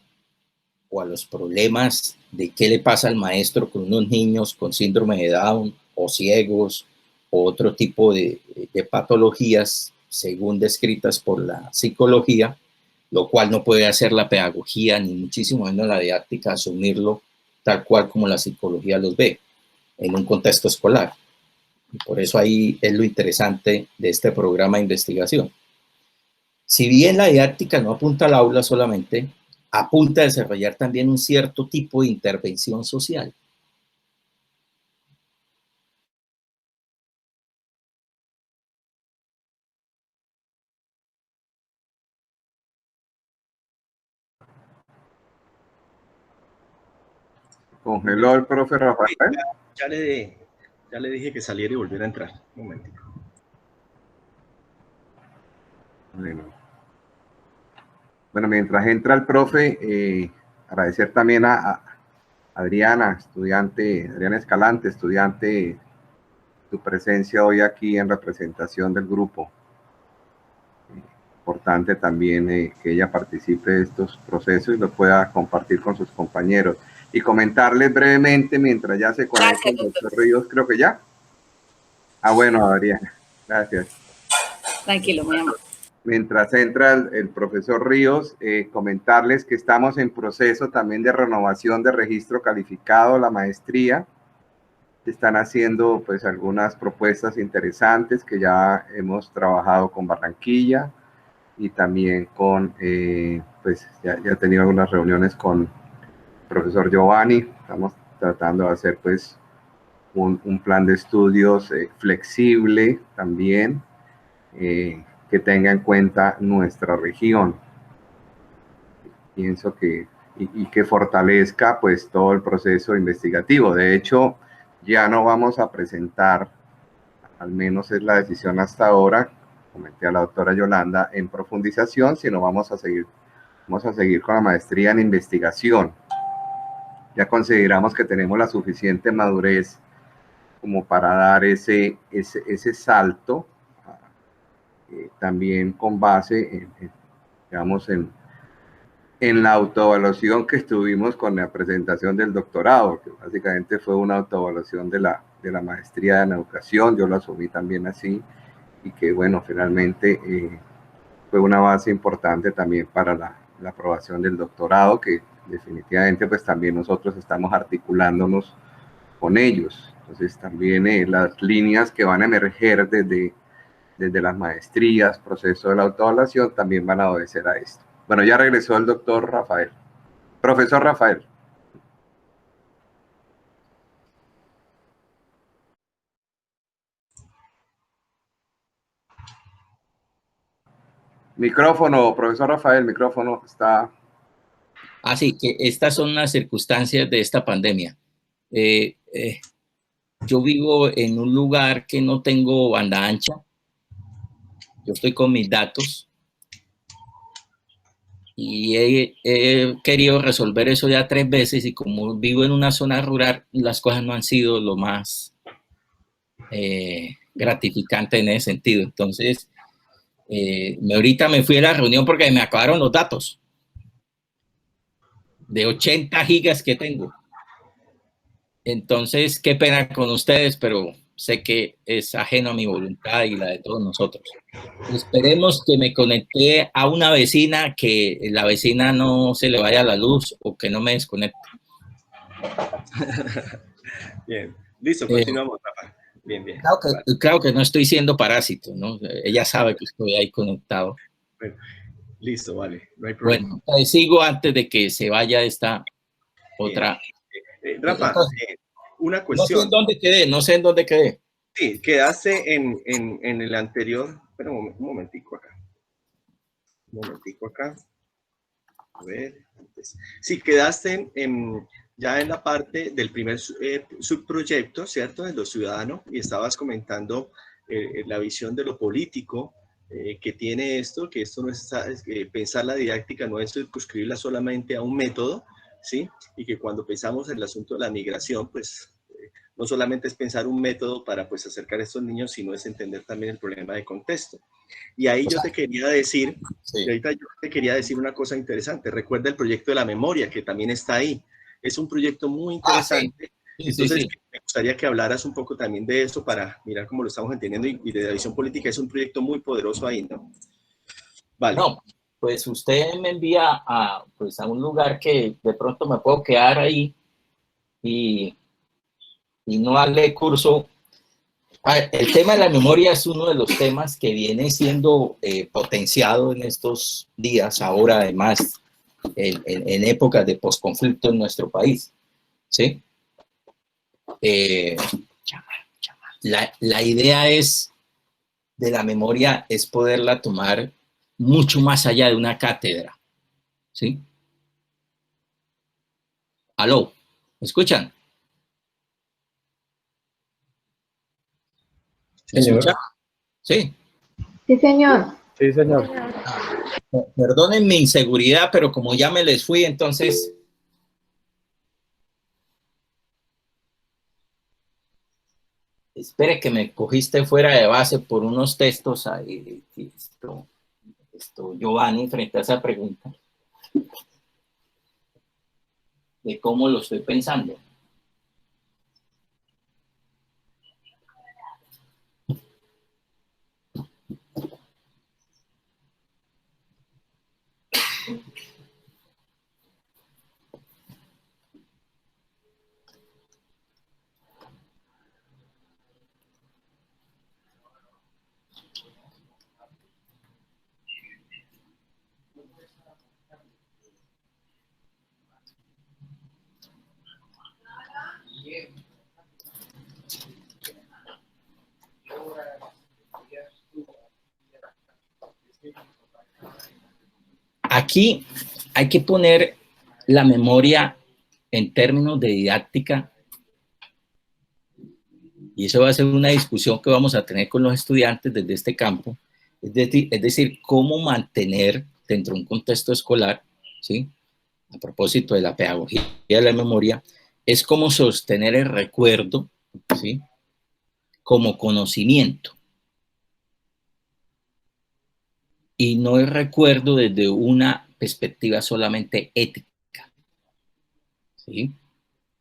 o a los problemas de qué le pasa al maestro con unos niños con síndrome de Down o ciegos o otro tipo de patologías según descritas por la psicología, lo cual no puede hacer la pedagogía ni muchísimo menos la didáctica asumirlo tal cual como la psicología los ve en un contexto escolar. Y por eso ahí es lo interesante de este programa de investigación. Si bien la didáctica no apunta al aula solamente, apunta a desarrollar también un cierto tipo de intervención social. Congeló el profe Rafael. Ya le dije que saliera y volviera a entrar. Un momentico. Bueno. Bueno, mientras entra el profe, agradecer también a Adriana, Adriana Escalante, estudiante, tu presencia hoy aquí en representación del grupo. Importante también que ella participe de estos procesos y lo pueda compartir con sus compañeros. Y comentarles brevemente, mientras ya se conecta el doctor Ríos, creo que ya. Ah, bueno, Adriana, gracias. Tranquilo, muy amable. Mientras entra el profesor Ríos, comentarles que estamos en proceso también de renovación de registro calificado, la maestría. Se están haciendo pues algunas propuestas interesantes que ya hemos trabajado con Barranquilla y también con, pues ya he tenido algunas reuniones con el profesor Giovanni. Estamos tratando de hacer pues un plan de estudios flexible también, que tenga en cuenta nuestra región. Pienso que, y que fortalezca pues todo el proceso investigativo. De hecho, ya no vamos a presentar, al menos es la decisión hasta ahora, comenté a la doctora Yolanda, en profundización, sino vamos a seguir con la maestría en investigación. Ya consideramos que tenemos la suficiente madurez como para dar ese salto, también con base digamos, en la autoevaluación que estuvimos con la presentación del doctorado, que básicamente fue una autoevaluación de la maestría en educación. Yo lo asumí también así, y que bueno, finalmente fue una base importante también para la aprobación del doctorado, que definitivamente pues también nosotros estamos articulándonos con ellos. Entonces también las líneas que van a emerger desde las maestrías, proceso de la autoevaluación, también van a obedecer a esto. Bueno, ya regresó el doctor Rafael. Profesor Rafael. Micrófono, profesor Rafael, micrófono está... Así que estas son las circunstancias de esta pandemia. Yo vivo en un lugar que no tengo banda ancha. Yo estoy con mis datos y he querido resolver eso ya 3 veces, y como vivo en una zona rural, las cosas no han sido lo más gratificante en ese sentido. Entonces, ahorita me fui a la reunión porque me acabaron los datos de 80 gigas que tengo. Entonces, qué pena con ustedes, pero sé que es ajeno a mi voluntad y la de todos nosotros. Esperemos que me conecte a una vecina, que la vecina no se le vaya la luz o que no me desconecte. Bien, listo, continuamos, Rafa. Bien, bien. Claro que no estoy siendo parásito, ¿no? Ella sabe que estoy ahí conectado. Bueno, listo, vale, no hay problema. Bueno, sigo antes de que se vaya esta otra. Rafa, entonces, una cuestión. No sé en dónde quedé. Sí, quedaste en el anterior. Espera un momentico acá. A ver. Sí, quedaste ya en la parte del primer subproyecto, ¿cierto? De lo ciudadano, y estabas comentando la visión de lo político que tiene esto, que esto no es pensar la didáctica, no es circunscribirla solamente a un método, ¿sí? Y que cuando pensamos en el asunto de la migración, pues no solamente es pensar un método para pues acercar a estos niños, sino es entender también el problema de contexto. Y ahí yo te quería decir, sí. Ahorita yo te quería decir una cosa interesante. Recuerda el proyecto de la memoria, que también está ahí. Es un proyecto muy interesante. Sí. Entonces, me gustaría que hablaras un poco también de eso para mirar cómo lo estamos entendiendo, y de la visión política. Es un proyecto muy poderoso ahí, ¿no? Vale. No, pues usted me envía a un lugar que de pronto me puedo quedar ahí y no darle curso. El tema de la memoria es uno de los temas que viene siendo potenciado en estos días, ahora además en épocas de posconflicto en nuestro país, ¿sí? La idea de la memoria es poderla tomar mucho más allá de una cátedra, ¿sí? ¿Aló? ¿Me escuchan? ¿Me escuchan? Sí. Sí, señor. Sí, señor. Perdonen mi inseguridad, pero como ya me les fui, entonces... Espere que me cogiste fuera de base por unos textos ahí. Giovanni, frente a esa pregunta de cómo lo estoy pensando. Aquí hay que poner la memoria en términos de didáctica, y eso va a ser una discusión que vamos a tener con los estudiantes desde este campo, es decir, cómo mantener dentro de un contexto escolar, ¿sí? A propósito de la pedagogía de la memoria, es cómo sostener el recuerdo, ¿sí? Como conocimiento. Y no el recuerdo desde una perspectiva solamente ética, ¿sí?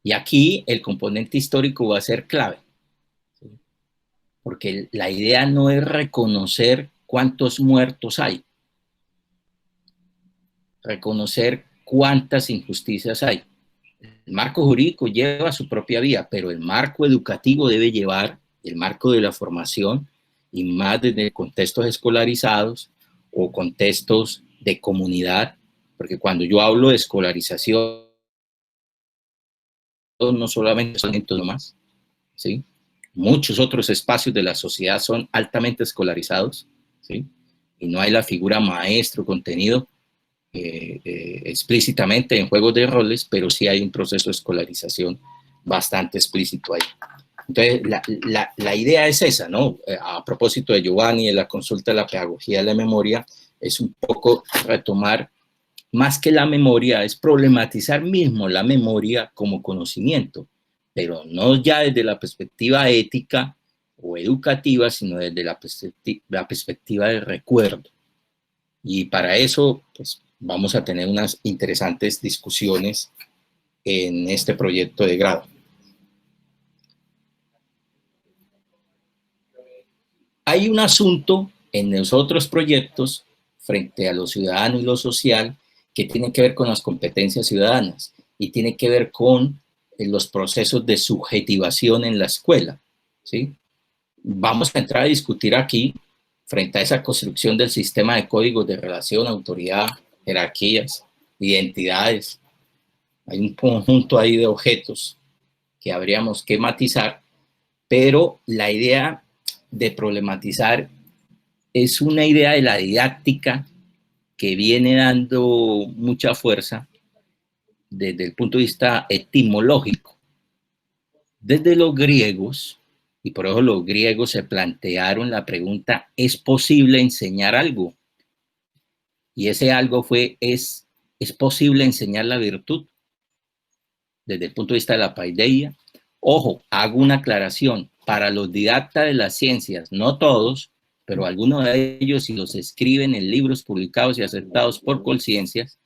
Y aquí el componente histórico va a ser clave, ¿sí? Porque la idea no es reconocer cuántos muertos hay, reconocer cuántas injusticias hay. El marco jurídico lleva su propia vía, pero el marco educativo debe llevar el marco de la formación, y más desde contextos escolarizados o contextos de comunidad, porque cuando yo hablo de escolarización, no solamente son nomás, ¿sí? Muchos otros espacios de la sociedad son altamente escolarizados, ¿sí? Y no hay la figura maestro, contenido explícitamente en juegos de roles, pero sí hay un proceso de escolarización bastante explícito ahí. Entonces, la idea es esa, ¿no? A propósito de Giovanni, de la consulta de la pedagogía de la memoria, es un poco retomar, más que la memoria, es problematizar mismo la memoria como conocimiento, pero no ya desde la perspectiva ética o educativa, sino desde la perspectiva del recuerdo. Y para eso, pues, vamos a tener unas interesantes discusiones en este proyecto de grado. Hay un asunto en los otros proyectos frente a lo ciudadano y lo social que tiene que ver con las competencias ciudadanas y tiene que ver con los procesos de subjetivación en la escuela, ¿sí? Vamos a entrar a discutir aquí, frente a esa construcción del sistema de códigos de relación, autoridad, jerarquías, identidades. Hay un conjunto ahí de objetos que habríamos que matizar, pero la idea de problematizar es una idea de la didáctica que viene dando mucha fuerza desde el punto de vista etimológico. Desde los griegos, y por eso los griegos se plantearon la pregunta, ¿es posible enseñar algo? Y ese algo fue, ¿es posible enseñar la virtud? Desde el punto de vista de la paideia. Ojo, hago una aclaración, para los didactas de las ciencias, no todos, pero algunos de ellos, si los escriben en libros publicados y aceptados por Colciencias,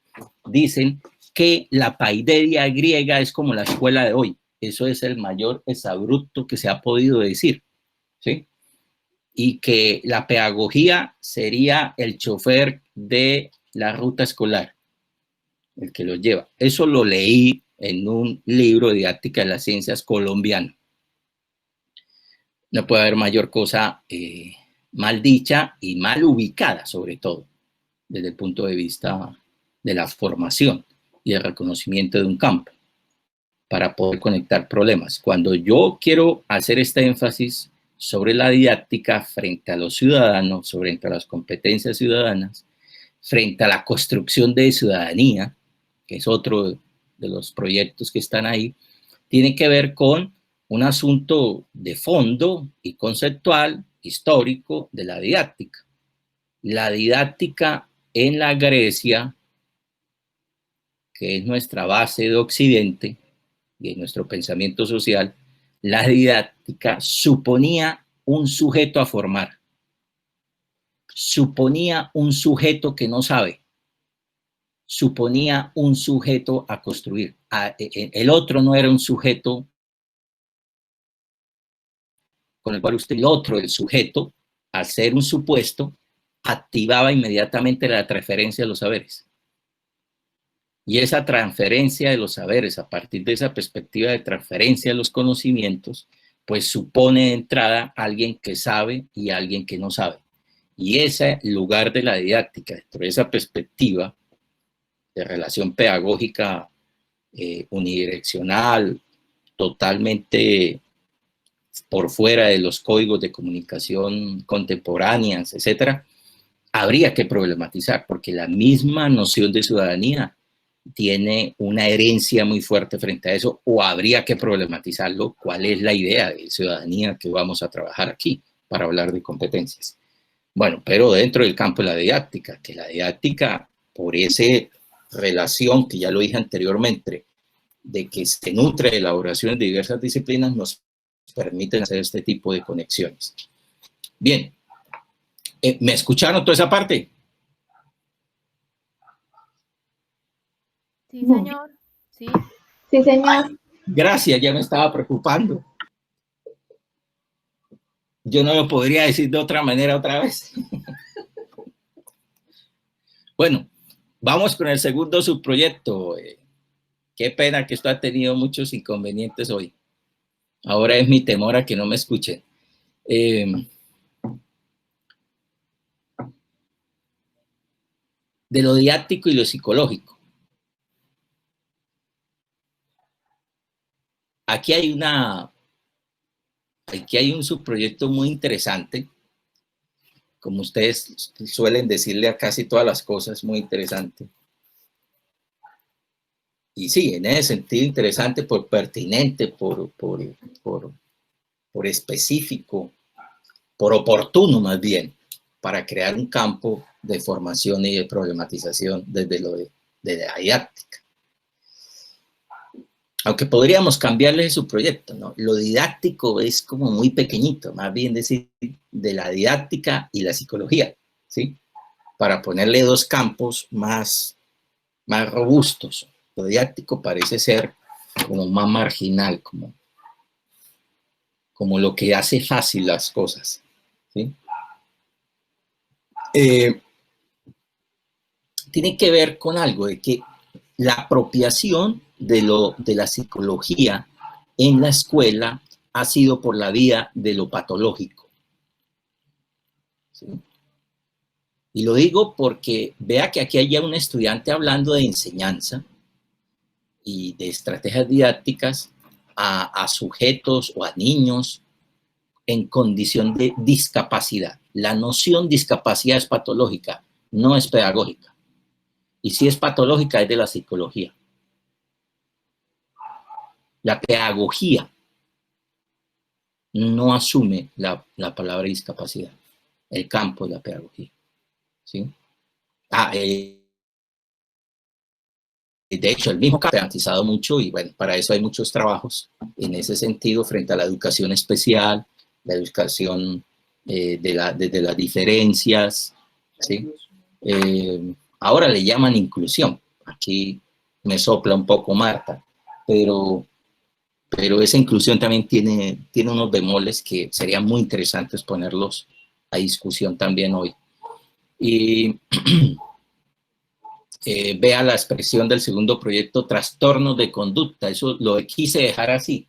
dicen que la paideia griega es como la escuela de hoy. Eso es el mayor exabrupto que se ha podido decir, ¿sí? Y que la pedagogía sería el chofer de la ruta escolar, el que lo lleva. Eso lo leí en un libro de didáctica de las ciencias colombiano. No puede haber mayor cosa mal dicha y mal ubicada, sobre todo, desde el punto de vista de la formación y el reconocimiento de un campo, para poder conectar problemas. Cuando yo quiero hacer este énfasis sobre la didáctica frente a los ciudadanos, frente a las competencias ciudadanas, frente a la construcción de ciudadanía, que es otro de los proyectos que están ahí, tiene que ver con un asunto de fondo y conceptual, histórico, de la didáctica. La didáctica en la Grecia, que es nuestra base de Occidente y en nuestro pensamiento social, la didáctica suponía un sujeto a formar, suponía un sujeto que no sabe, suponía un sujeto a construir. El otro no era un sujeto con el cual usted, el otro, el sujeto, al ser un supuesto, activaba inmediatamente la transferencia de los saberes. Y esa transferencia de los saberes, a partir de esa perspectiva de transferencia de los conocimientos, pues supone de entrada alguien que sabe y alguien que no sabe. Y ese lugar de la didáctica, dentro de esa perspectiva de relación pedagógica unidireccional, totalmente por fuera de los códigos de comunicación contemporáneas, etcétera, habría que problematizar, porque la misma noción de ciudadanía tiene una herencia muy fuerte frente a eso, o habría que problematizarlo, cuál es la idea de ciudadanía que vamos a trabajar aquí para hablar de competencias. Bueno, pero dentro del campo de la didáctica, que la didáctica, por esa relación que ya lo dije anteriormente, de que se nutre de elaboraciones de diversas disciplinas, nos permiten hacer este tipo de conexiones. Bien, ¿me escucharon toda esa parte? Sí, señor. Sí. Sí, señor. Ay, gracias, ya me estaba preocupando. Yo no lo podría decir de otra manera otra vez. Bueno, vamos con el segundo subproyecto. Qué pena que esto ha tenido muchos inconvenientes hoy. Ahora es mi temor a que no me escuchen. De lo didáctico y lo psicológico. Aquí hay un subproyecto muy interesante, como ustedes suelen decirle a casi todas las cosas, muy interesante. Y sí, en ese sentido interesante por pertinente, por específico, por oportuno más bien, para crear un campo de formación y de problematización desde la didáctica. Aunque podríamos cambiarle su proyecto, ¿no? Lo didáctico es como muy pequeñito, más bien decir de la didáctica y la psicología, ¿sí? Para ponerle dos campos más robustos. Lo didáctico parece ser como más marginal, como lo que hace fácil las cosas, ¿sí? Tiene que ver con algo de que la apropiación de la psicología en la escuela ha sido por la vía de lo patológico. ¿Sí? Y lo digo porque vea que aquí hay un estudiante hablando de enseñanza y de estrategias didácticas a sujetos o a niños en condición de discapacidad. La noción discapacidad es patológica, no es pedagógica. Y si es patológica es de la psicología. La pedagogía no asume la palabra discapacidad, el campo de la pedagogía, ¿sí? De hecho, el mismo campo ha garantizado mucho y bueno, para eso hay muchos trabajos en ese sentido frente a la educación especial, la educación desde las diferencias, ¿sí? Ahora le llaman inclusión. Aquí me sopla un poco Marta, pero esa inclusión también tiene unos bemoles que serían muy interesantes ponerlos a discusión también hoy. Y vea la expresión del segundo proyecto, trastornos de conducta. Eso lo quise dejar así,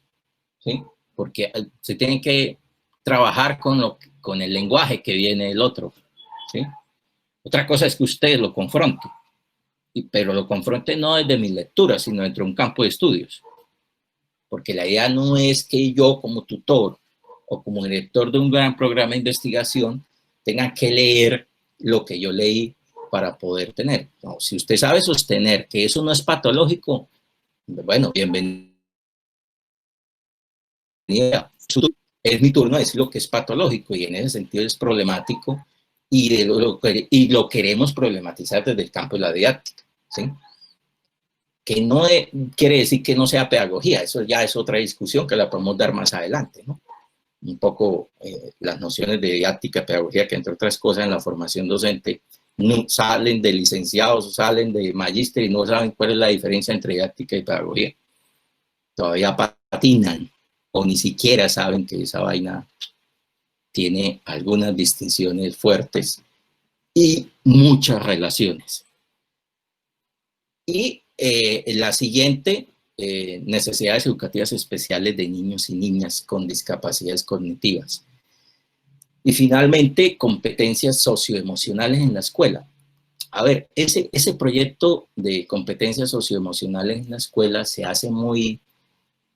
¿sí? Porque se tiene que trabajar con el lenguaje que viene del otro, ¿sí? Otra cosa es que usted lo confronte, pero lo confronte no desde mi lectura, sino dentro de un campo de estudios. Porque la idea no es que yo como tutor o como director de un gran programa de investigación tenga que leer lo que yo leí para poder tener. No, si usted sabe sostener que eso no es patológico, bueno, bienvenida. Es mi turno de decir lo que es patológico y en ese sentido es problemático y lo queremos problematizar desde el campo de la didáctica, ¿sí? Que no quiere decir que no sea pedagogía, eso ya es otra discusión que la podemos dar más adelante, ¿no? Un poco las nociones de didáctica y pedagogía, que entre otras cosas en la formación docente no, salen de licenciados o salen de magíster y no saben cuál es la diferencia entre didáctica y pedagogía. Todavía patinan o ni siquiera saben que esa vaina tiene algunas distinciones fuertes y muchas relaciones. Y la siguiente, necesidades educativas especiales de niños y niñas con discapacidades cognitivas. Y finalmente, competencias socioemocionales en la escuela. A ver, ese proyecto de competencias socioemocionales en la escuela se hace muy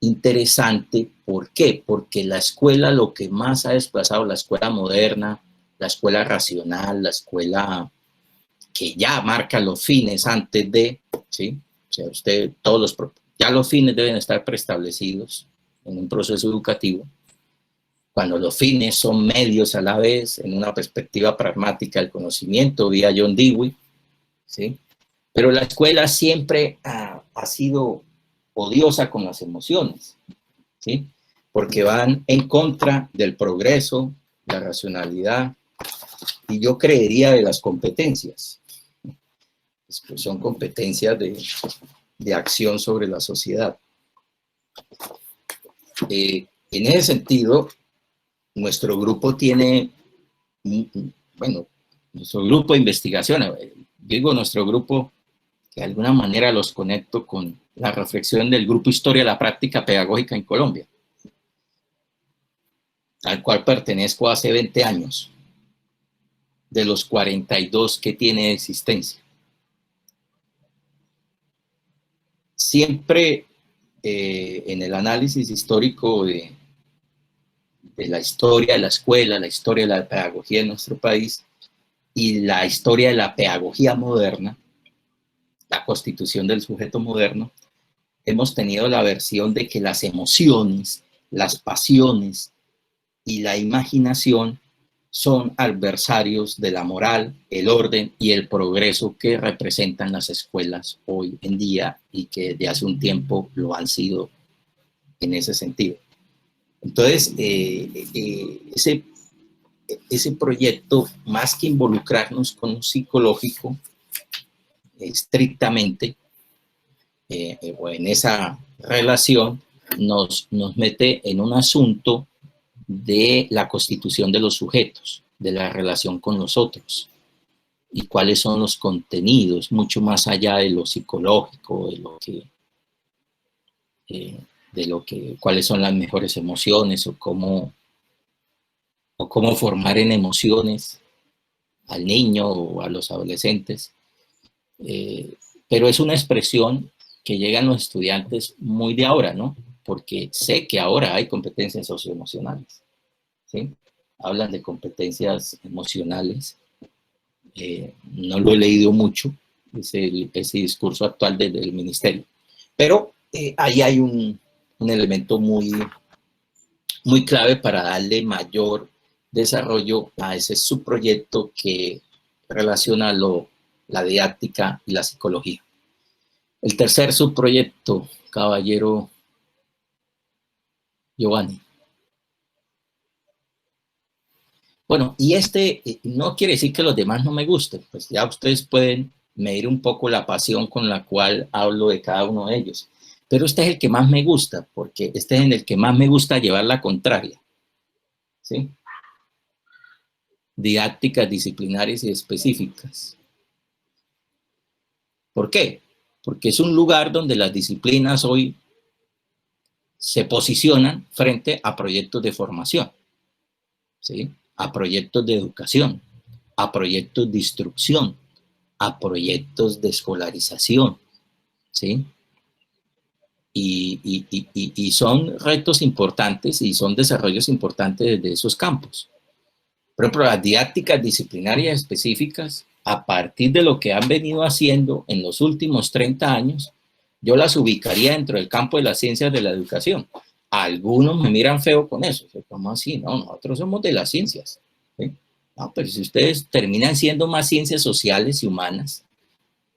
interesante. ¿Por qué? Porque la escuela, lo que más ha desplazado, la escuela moderna, la escuela racional, la escuela que ya marca los fines antes de, ¿sí? O sea, ya los fines deben estar preestablecidos en un proceso educativo. Cuando los fines son medios a la vez, en una perspectiva pragmática del conocimiento, vía John Dewey, ¿sí? Pero la escuela siempre ha sido odiosa con las emociones, ¿sí? Porque van en contra del progreso, la racionalidad, y yo creería de las competencias. Pues son competencias de acción sobre la sociedad. En ese sentido, nuestro grupo tiene, bueno, nuestro grupo de investigación, digo nuestro grupo, que de alguna manera los conecto con la reflexión del grupo Historia de la Práctica Pedagógica en Colombia, al cual pertenezco hace 20 años, de los 42 que tiene de existencia. Siempre en el análisis histórico de la historia de la escuela, la historia de la pedagogía en nuestro país y la historia de la pedagogía moderna, la constitución del sujeto moderno, hemos tenido la versión de que las emociones, las pasiones y la imaginación son adversarios de la moral, el orden y el progreso que representan las escuelas hoy en día y que desde hace un tiempo lo han sido en ese sentido. Entonces, ese proyecto, más que involucrarnos con un psicológico estrictamente, o en esa relación, nos mete en un asunto de la constitución de los sujetos, de la relación con los otros, y cuáles son los contenidos, mucho más allá de lo psicológico, cuáles son las mejores emociones o cómo formar en emociones al niño o a los adolescentes. Pero es una expresión que llegan los estudiantes muy de ahora, ¿no? Porque sé que ahora hay competencias socioemocionales, ¿sí? Hablan de competencias emocionales. No lo he leído mucho, ese discurso actual del ministerio. Pero ahí hay un elemento muy clave para darle mayor desarrollo a ese subproyecto que relaciona la didáctica y la psicología. El tercer subproyecto, caballero Giovanni. Bueno, y no quiere decir que los demás no me gusten, pues ya ustedes pueden medir un poco la pasión con la cual hablo de cada uno de ellos. Pero este es el que más me gusta, porque este es en el que más me gusta llevar la contraria, ¿sí? Didácticas, disciplinarias y específicas. ¿Por qué? Porque es un lugar donde las disciplinas hoy se posicionan frente a proyectos de formación, ¿sí? A proyectos de educación, a proyectos de instrucción, a proyectos de escolarización, ¿sí? Y son retos importantes y son desarrollos importantes desde esos campos. Por ejemplo, las didácticas disciplinarias específicas, a partir de lo que han venido haciendo en los últimos 30 años, yo las ubicaría dentro del campo de las ciencias de la educación. Algunos me miran feo con eso. ¿Cómo así? No, nosotros somos de las ciencias, ¿sí? No, pero si ustedes terminan siendo más ciencias sociales y humanas,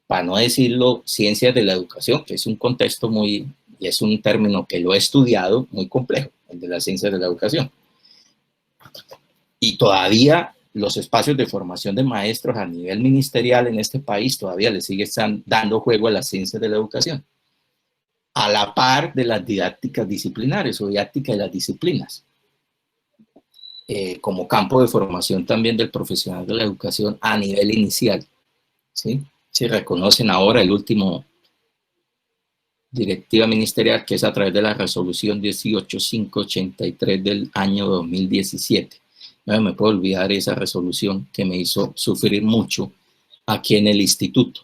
para no decirlo ciencias de la educación, que es un contexto y es un término que lo he estudiado muy complejo, el de las ciencias de la educación. Y todavía los espacios de formación de maestros a nivel ministerial en este país todavía le siguen dando juego a las ciencias de la educación, a la par de las didácticas disciplinares o didáctica de las disciplinas. Como campo de formación también del profesional de la educación a nivel inicial, ¿sí? Se reconocen ahora el último directiva ministerial, que es a través de la resolución 18583 del año 2017. No me puedo olvidar esa resolución que me hizo sufrir mucho aquí en el Instituto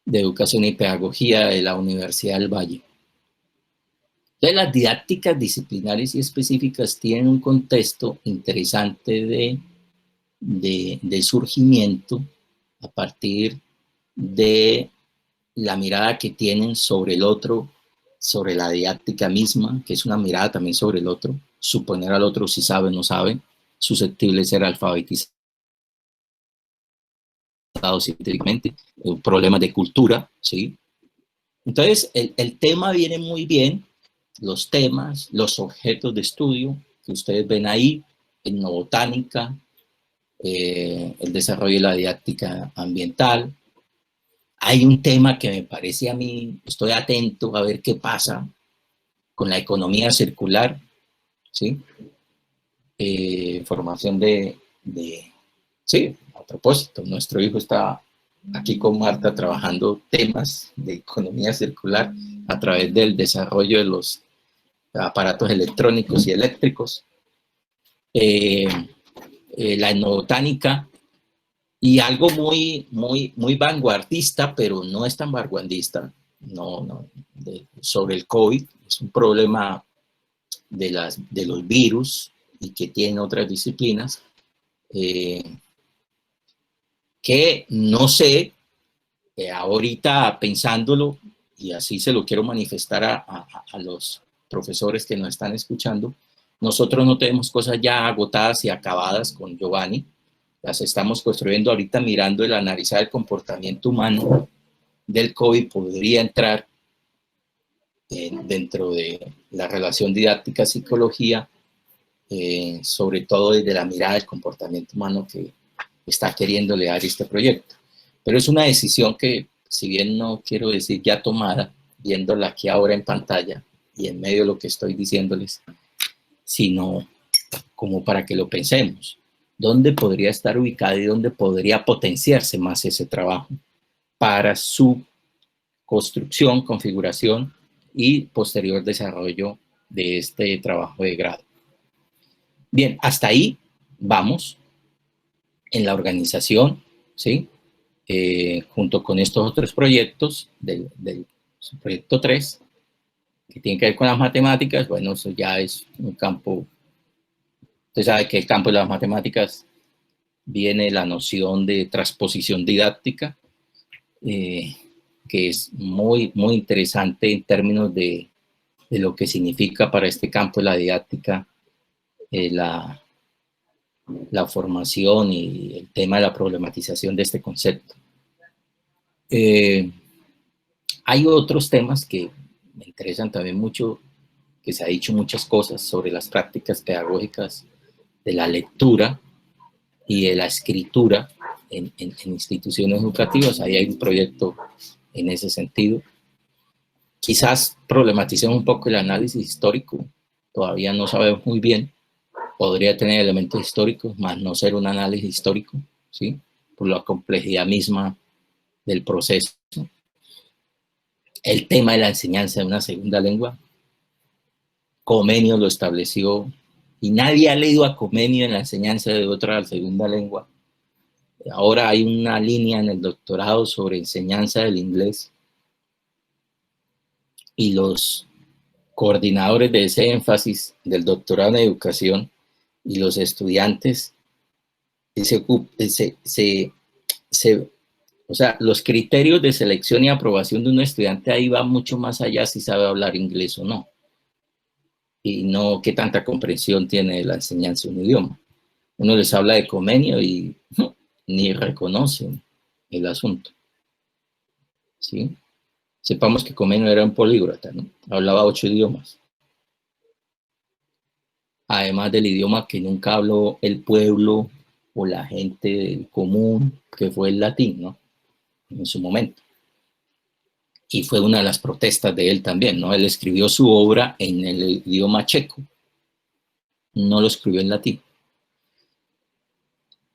de Educación y Pedagogía de la Universidad del Valle. Entonces, las didácticas disciplinares y específicas tienen un contexto interesante de surgimiento a partir de la mirada que tienen sobre el otro, sobre la didáctica misma, que es una mirada también sobre el otro, suponer al otro si sabe o no sabe, susceptible de ser alfabetizado científicamente, problemas de cultura, ¿sí? Entonces, el tema viene muy bien, los temas, los objetos de estudio que ustedes ven ahí, etnobotánica, el desarrollo de la didáctica ambiental. Hay un tema que me parece a mí, estoy atento a ver qué pasa con la economía circular, ¿sí? Formación sí, a propósito, nuestro hijo está aquí con Marta trabajando temas de economía circular a través del desarrollo de los aparatos electrónicos y eléctricos, la etnobotánica y algo muy vanguardista, pero no es tan vanguardista, sobre el COVID, es un problema de los virus y que tienen otras disciplinas, que no sé, ahorita pensándolo, y así se lo quiero manifestar a los profesores que nos están escuchando, nosotros no tenemos cosas ya agotadas y acabadas con Giovanni, las estamos construyendo ahorita mirando el analizar el comportamiento humano del COVID, podría entrar dentro de la relación didáctica-psicología, sobre todo desde la mirada del comportamiento humano que está queriéndole dar este proyecto. Pero es una decisión que, si bien no quiero decir ya tomada, viéndola aquí ahora en pantalla y en medio de lo que estoy diciéndoles, sino como para que lo pensemos. ¿Dónde podría estar ubicado y dónde podría potenciarse más ese trabajo para su construcción, configuración y posterior desarrollo de este trabajo de grado? Bien, hasta ahí vamos en la organización, ¿sí? Junto con estos otros proyectos del proyecto 3, que tiene que ver con las matemáticas. Bueno, eso ya es un campo, usted sabe que el campo de las matemáticas viene la noción de transposición didáctica, que es muy interesante en términos de lo que significa para este campo de la didáctica la formación y el tema de la problematización de este concepto. Hay otros temas que me interesan también mucho, que se ha dicho muchas cosas sobre las prácticas pedagógicas de la lectura y de la escritura en instituciones educativas. Ahí hay un proyecto en ese sentido. Quizás problematicemos un poco el análisis histórico, todavía no sabemos muy bien. Podría tener elementos históricos, más no ser un análisis histórico, ¿sí? Por la complejidad misma del proceso. El tema de la enseñanza de una segunda lengua, Comenio lo estableció, y nadie ha leído a Comenio en la enseñanza de otra segunda lengua. Ahora hay una línea en el doctorado sobre enseñanza del inglés, y los coordinadores de ese énfasis del doctorado en educación y los estudiantes, o sea, los criterios de selección y aprobación de un estudiante ahí va mucho más allá si sabe hablar inglés o no, y no qué tanta comprensión tiene de la enseñanza de un idioma. Uno les habla de Comenio y ni reconocen el asunto, ¿sí? Sepamos que Comenio era un políglota, ¿no? Hablaba 8 idiomas. Además del idioma que nunca habló el pueblo o la gente del común, que fue el latín, ¿no? En su momento. Y fue una de las protestas de él también, ¿no? Él escribió su obra en el idioma checo, no lo escribió en latín.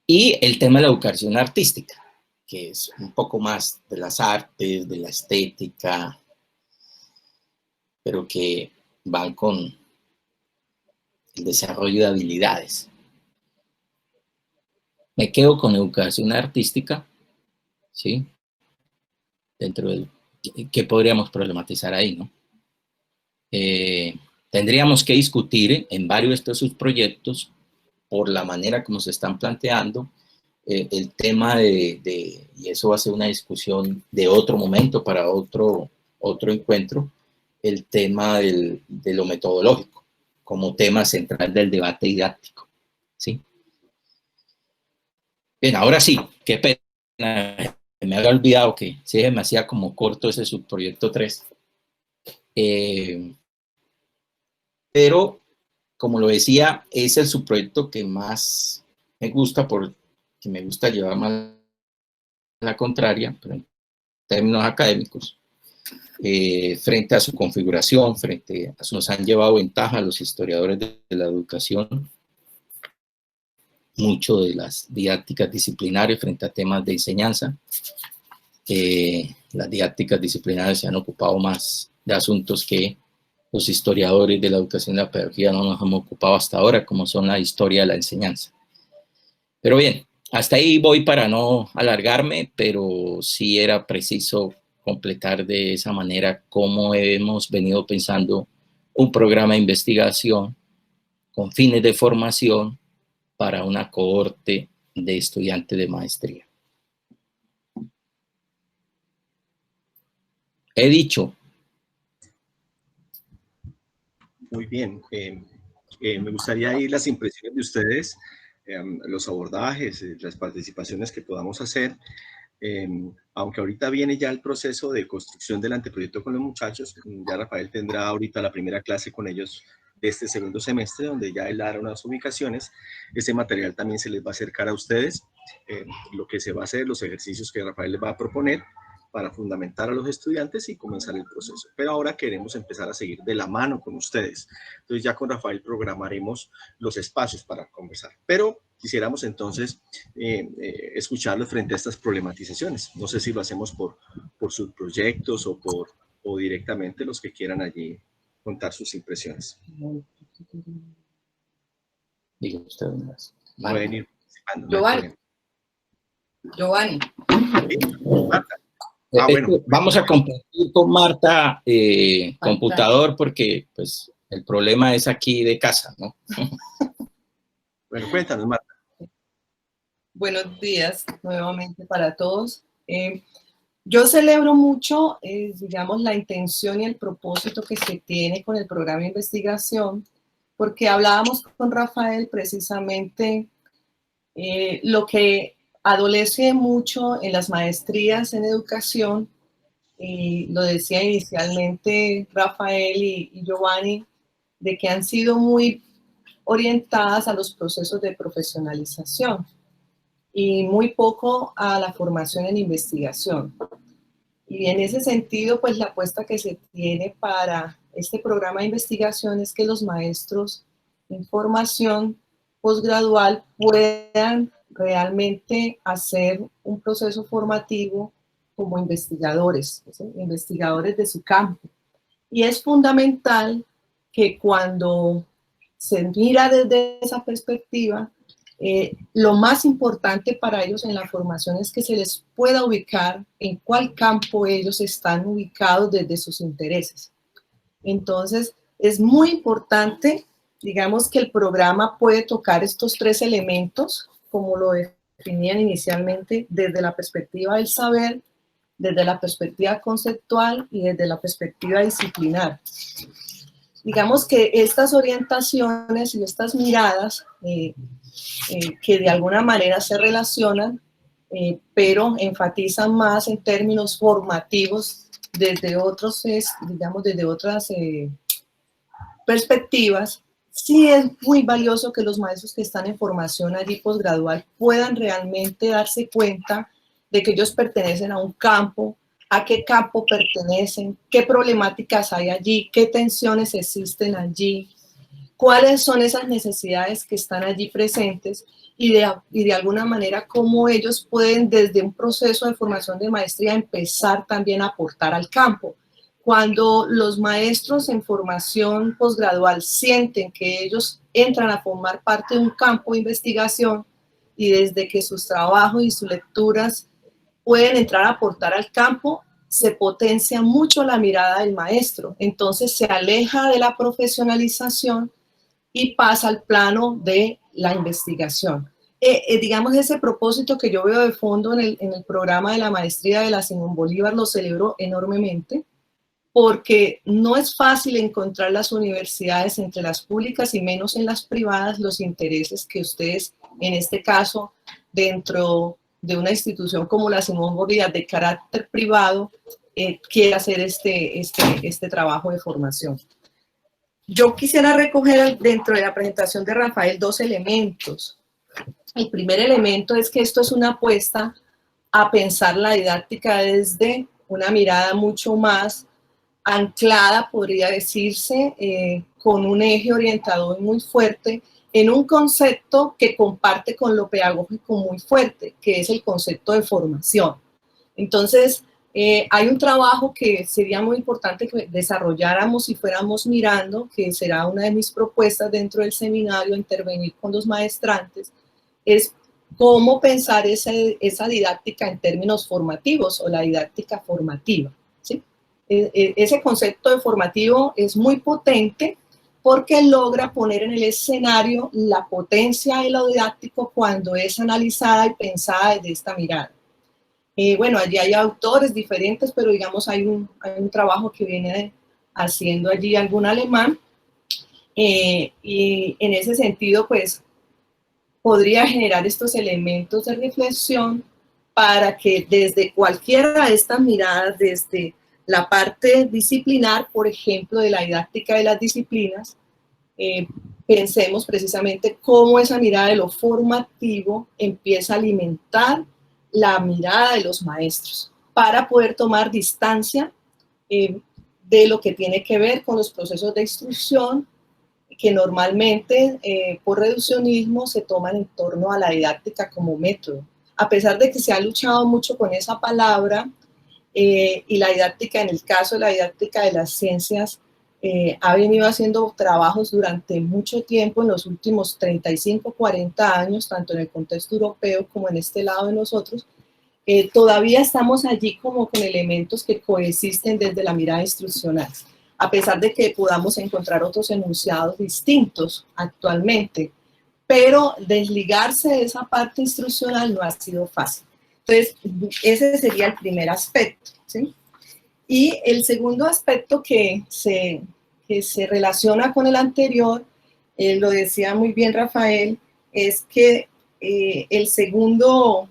Y el tema de la educación artística, que es un poco más de las artes, de la estética, pero que van con el desarrollo de habilidades. Me quedo con educación artística, ¿sí? Dentro del... ¿Qué podríamos problematizar ahí, no? Tendríamos que discutir en varios de sus proyectos, por la manera como se están planteando, el tema y eso va a ser una discusión de otro momento para otro encuentro, el tema de lo metodológico como tema central del debate didáctico, ¿sí? Bien, ahora sí, qué pena, me había olvidado que sí, me hacía como corto ese subproyecto 3. Pero, como lo decía, es el subproyecto que más me gusta, porque me gusta llevar más la contraria, pero en términos académicos, frente a su configuración, frente a nos han llevado ventaja los historiadores de la educación, mucho de las didácticas disciplinarias frente a temas de enseñanza. Las didácticas disciplinarias se han ocupado más de asuntos que los historiadores de la educación y la pedagogía no nos hemos ocupado hasta ahora, como son la historia de la enseñanza. Pero bien, hasta ahí voy para no alargarme, pero sí era preciso completar de esa manera cómo hemos venido pensando un programa de investigación con fines de formación para una cohorte de estudiantes de maestría. He dicho. Muy bien. Me gustaría ir las impresiones de ustedes, los abordajes, las participaciones que podamos hacer. Aunque ahorita viene ya el proceso de construcción del anteproyecto con los muchachos, ya Rafael tendrá ahorita la primera clase con ellos de este segundo semestre, donde ya él hará unas ubicaciones. Ese material también se les va a acercar a ustedes, lo que se va a hacer, los ejercicios que Rafael les va a proponer para fundamentar a los estudiantes y comenzar el proceso. Pero ahora queremos empezar a seguir de la mano con ustedes. Entonces ya con Rafael programaremos los espacios para conversar. Pero quisiéramos entonces escucharlos frente a estas problematizaciones. No sé si lo hacemos por sus proyectos o directamente los que quieran allí contar sus impresiones. Digo usted, pueden ir participando. Giovanni. Marta. Bueno. Vamos a compartir con Marta computador porque pues el problema es aquí de casa, ¿no? Bueno, cuéntanos, Marta. Buenos días nuevamente para todos. Yo celebro mucho, digamos, la intención y el propósito que se tiene con el programa de investigación, porque hablábamos con Rafael precisamente lo que adolece mucho en las maestrías en educación, y lo decía inicialmente Rafael y Giovanni, de que han sido muy orientadas a los procesos de profesionalización y muy poco a la formación en investigación. Y en ese sentido, pues la apuesta que se tiene para este programa de investigación es que los maestros en formación posgradual puedan realmente hacer un proceso formativo como investigadores, ¿sí? Investigadores de su campo. Y es fundamental que cuando se mira desde esa perspectiva, lo más importante para ellos en la formación es que se les pueda ubicar en cuál campo ellos están ubicados desde sus intereses. Entonces, es muy importante, digamos, que el programa puede tocar estos 3 elementos, como lo definían inicialmente, desde la perspectiva del saber, desde la perspectiva conceptual y desde la perspectiva disciplinar. Digamos que estas orientaciones y estas miradas que de alguna manera se relacionan, pero enfatizan más en términos formativos desde otros, digamos, desde otras perspectivas. Sí es muy valioso que los maestros que están en formación allí posgradual puedan realmente darse cuenta de que ellos pertenecen a un campo, a qué campo pertenecen, qué problemáticas hay allí, qué tensiones existen allí, cuáles son esas necesidades que están allí presentes y de alguna manera cómo ellos pueden desde un proceso de formación de maestría empezar también a aportar al campo. Cuando los maestros en formación posgradual sienten que ellos entran a formar parte de un campo de investigación y desde que sus trabajos y sus lecturas pueden entrar a aportar al campo, se potencia mucho la mirada del maestro. Entonces se aleja de la profesionalización y pasa al plano de la investigación. Digamos, ese propósito que yo veo de fondo en el programa de la maestría de la Simón Bolívar lo celebro enormemente, porque no es fácil encontrar las universidades entre las públicas y menos en las privadas los intereses que ustedes, en este caso, dentro de una institución como la Simón Bolívar de carácter privado, quiere hacer este trabajo de formación. Yo quisiera recoger dentro de la presentación de Rafael 2 elementos. El primer elemento es que esto es una apuesta a pensar la didáctica desde una mirada mucho más anclada, podría decirse, con un eje orientador muy fuerte en un concepto que comparte con lo pedagógico muy fuerte, que es el concepto de formación. Entonces, hay un trabajo que sería muy importante que desarrolláramos y fuéramos mirando, que será una de mis propuestas dentro del seminario, intervenir con los maestrantes, es cómo pensar esa didáctica en términos formativos o la didáctica formativa, ¿sí? Ese concepto de formativo es muy potente porque logra poner en el escenario la potencia de lo didáctico cuando es analizada y pensada desde esta mirada. Bueno, allí hay autores diferentes, pero digamos hay un trabajo que viene haciendo allí algún alemán, y en ese sentido, pues, podría generar estos elementos de reflexión para que desde cualquiera de estas miradas, desde la parte disciplinar, por ejemplo, de la didáctica de las disciplinas, pensemos precisamente cómo esa mirada de lo formativo empieza a alimentar la mirada de los maestros para poder tomar distancia de lo que tiene que ver con los procesos de instrucción que normalmente por reduccionismo se toman en torno a la didáctica como método. A pesar de que se ha luchado mucho con esa palabra y la didáctica, en el caso de la didáctica de las ciencias, ha venido haciendo trabajos durante mucho tiempo, en los últimos 35, 40 años, tanto en el contexto europeo como en este lado de nosotros, todavía estamos allí como con elementos que coexisten desde la mirada instruccional, a pesar de que podamos encontrar otros enunciados distintos actualmente, pero desligarse de esa parte instruccional no ha sido fácil. Entonces, ese sería el primer aspecto, ¿sí? Y el segundo aspecto que se relaciona con el anterior, lo decía muy bien Rafael, es que el segundo,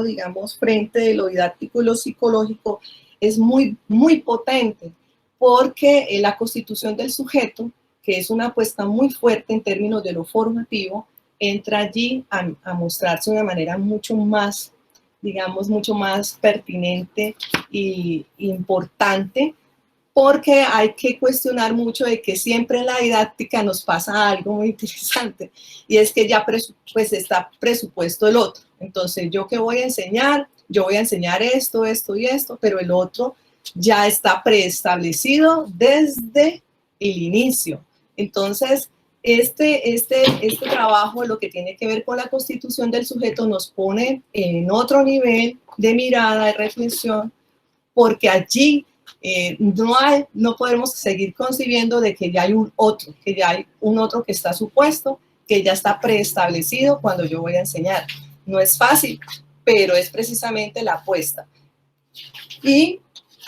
digamos, frente de lo didáctico y lo psicológico es muy, muy potente, porque la constitución del sujeto, que es una apuesta muy fuerte en términos de lo formativo, entra allí a mostrarse de una manera mucho más, digamos, mucho más pertinente e importante, porque hay que cuestionar mucho de que siempre en la didáctica nos pasa algo muy interesante, y es que ya pues está presupuesto el otro. Entonces, ¿yo qué voy a enseñar? Yo voy a enseñar esto, esto y esto, pero el otro ya está preestablecido desde el inicio. Entonces, este trabajo, lo que tiene que ver con la constitución del sujeto, nos pone en otro nivel de mirada, de reflexión, porque allí no podemos seguir concibiendo de que ya hay un otro, que ya hay un otro que está supuesto, que ya está preestablecido cuando yo voy a enseñar. No es fácil, pero es precisamente la apuesta. Y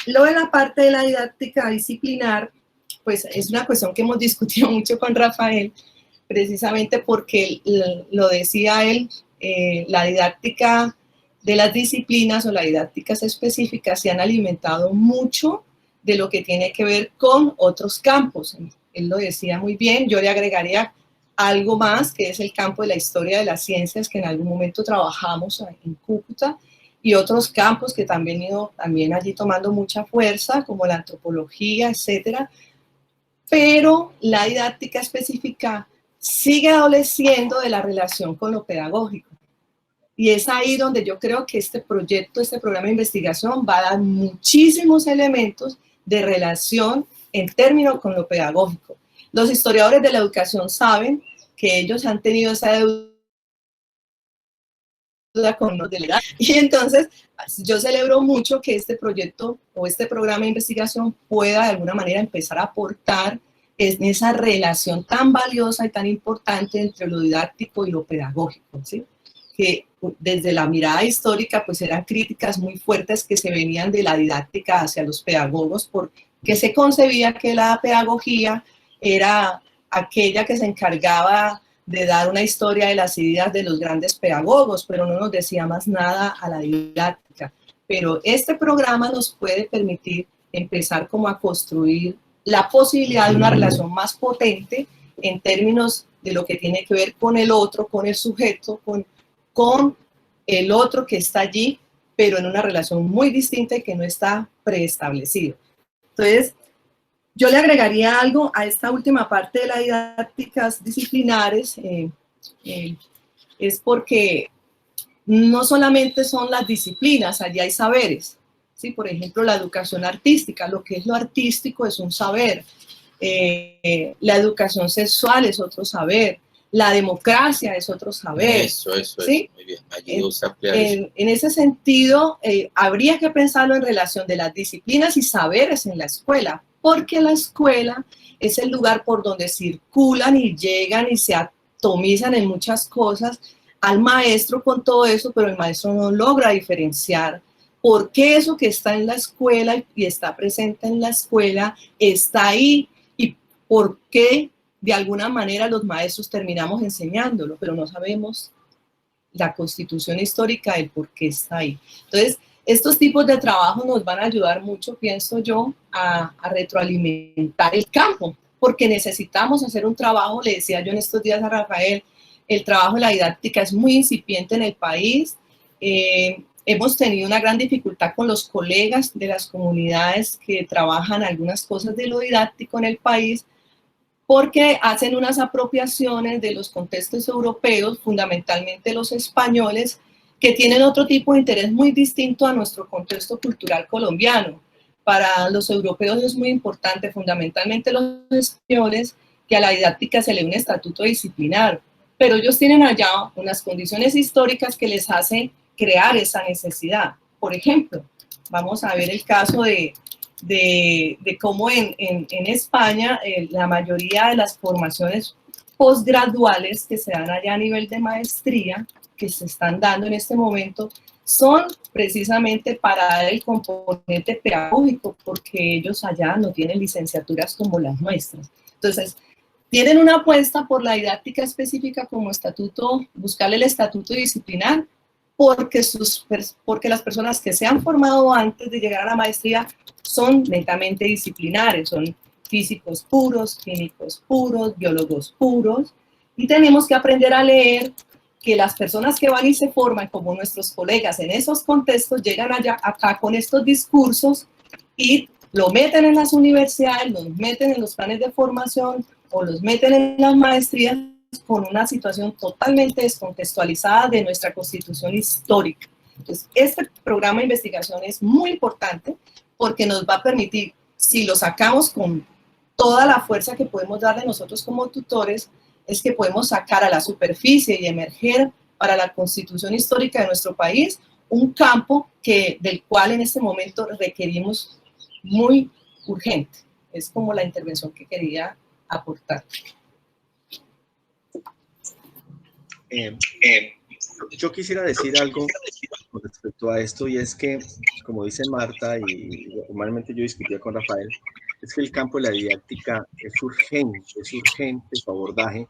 lo de la parte de la didáctica disciplinar, pues es una cuestión que hemos discutido mucho con Rafael, precisamente porque lo decía él, la didáctica de las disciplinas o las didácticas específicas se han alimentado mucho de lo que tiene que ver con otros campos. Él lo decía muy bien, yo le agregaría algo más, que es el campo de la historia de las ciencias, que en algún momento trabajamos en Cúcuta, y otros campos que también han ido también allí tomando mucha fuerza, como la antropología, etcétera. Pero la didáctica específica sigue adoleciendo de la relación con lo pedagógico. Y es ahí donde yo creo que este proyecto, este programa de investigación va a dar muchísimos elementos de relación en términos con lo pedagógico. Los historiadores de la educación saben que ellos han tenido esa deuda con los delegados. Y entonces yo celebro mucho que este proyecto o este programa de investigación pueda de alguna manera empezar a aportar en esa relación tan valiosa y tan importante entre lo didáctico y lo pedagógico, ¿sí? Que desde la mirada histórica pues eran críticas muy fuertes que se venían de la didáctica hacia los pedagogos, porque se concebía que la pedagogía era aquella que se encargaba de dar una historia de las ideas de los grandes pedagogos, pero no nos decía más nada a la didáctica. Pero este programa nos puede permitir empezar como a construir la posibilidad de una relación más potente en términos de lo que tiene que ver con el otro, con el sujeto, con el otro que está allí, pero en una relación muy distinta y que no está preestablecido. Entonces, yo le agregaría algo a esta última parte de las didácticas disciplinares, es porque no solamente son las disciplinas, allí hay saberes, ¿sí? Por ejemplo, la educación artística, lo que es lo artístico es un saber, la educación sexual es otro saber, la democracia es otro saber. Eso, ¿sí? Muy bien. Allí gusta ampliar eso. En ese sentido, habría que pensarlo en relación de las disciplinas y saberes en la escuela, porque la escuela es el lugar por donde circulan y llegan y se atomizan en muchas cosas al maestro con todo eso, pero el maestro no logra diferenciar por qué eso que está en la escuela y está presente en la escuela está ahí y por qué de alguna manera los maestros terminamos enseñándolo, pero no sabemos la constitución histórica del por qué está ahí. Entonces, estos tipos de trabajo nos van a ayudar mucho, pienso yo, a retroalimentar el campo, porque necesitamos hacer un trabajo, le decía yo en estos días a Rafael, el trabajo de la didáctica es muy incipiente en el país, hemos tenido una gran dificultad con los colegas de las comunidades que trabajan algunas cosas de lo didáctico en el país, porque hacen unas apropiaciones de los contextos europeos, fundamentalmente los españoles, que tienen otro tipo de interés muy distinto a nuestro contexto cultural colombiano. Para los europeos es muy importante, fundamentalmente los españoles, que a la didáctica se le dé un estatuto disciplinar, pero ellos tienen allá unas condiciones históricas que les hacen crear esa necesidad. Por ejemplo, vamos a ver el caso de cómo en España la mayoría de las formaciones postgraduales que se dan allá a nivel de maestría, que se están dando en este momento, son precisamente para dar el componente pedagógico, porque ellos allá no tienen licenciaturas como las nuestras. Entonces, tienen una apuesta por la didáctica específica como estatuto, buscarle el estatuto disciplinar, porque las personas que se han formado antes de llegar a la maestría son netamente disciplinares, son físicos puros, químicos puros, biólogos puros, y tenemos que aprender a leer que las personas que van y se forman como nuestros colegas en esos contextos llegan acá con estos discursos y lo meten en las universidades, los meten en los planes de formación o los meten en las maestrías con una situación totalmente descontextualizada de nuestra constitución histórica. Entonces, este programa de investigación es muy importante porque nos va a permitir, si lo sacamos con toda la fuerza que podemos darle nosotros como tutores, es que podemos sacar a la superficie y emerger para la constitución histórica de nuestro país un campo del cual en este momento requerimos muy urgente. Es como la intervención que quería aportar. Yo quisiera decir algo con respecto a esto, y es que, como dice Marta, y normalmente yo discutía con Rafael, es que el campo de la didáctica es urgente su abordaje,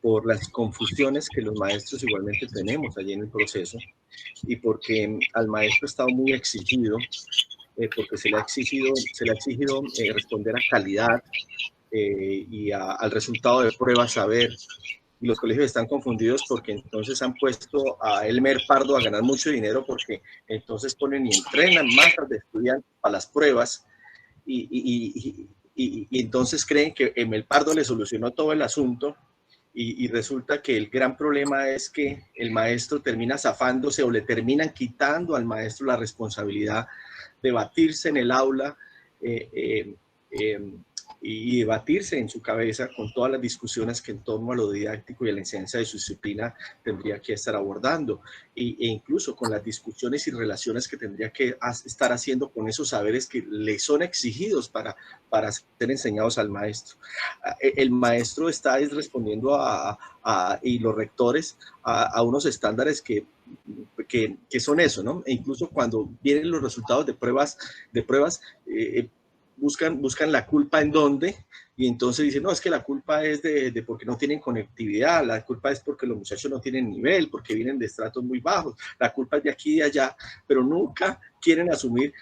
por las confusiones que los maestros igualmente tenemos allí en el proceso y porque al maestro ha estado muy exigido, porque se le ha exigido responder a calidad y al resultado de pruebas saber. Y los colegios están confundidos porque entonces han puesto a Elmer Pardo a ganar mucho dinero porque entonces ponen y entrenan masas de estudiantes para las pruebas y entonces creen que Elmer Pardo le solucionó todo el asunto y resulta que el gran problema es que el maestro termina zafándose o le terminan quitando al maestro la responsabilidad de batirse en el aula y debatirse en su cabeza con todas las discusiones que en torno a lo didáctico y a la enseñanza de su disciplina tendría que estar abordando e incluso con las discusiones y relaciones que tendría que estar haciendo con esos saberes que le son exigidos para ser enseñados al maestro. El maestro está respondiendo y los rectores a unos estándares que son eso, ¿no? E incluso cuando vienen los resultados de pruebas buscan la culpa en dónde, y entonces dicen, no, es que la culpa es de porque no tienen conectividad, la culpa es porque los muchachos no tienen nivel, porque vienen de estratos muy bajos, la culpa es de aquí y de allá, pero nunca quieren asumir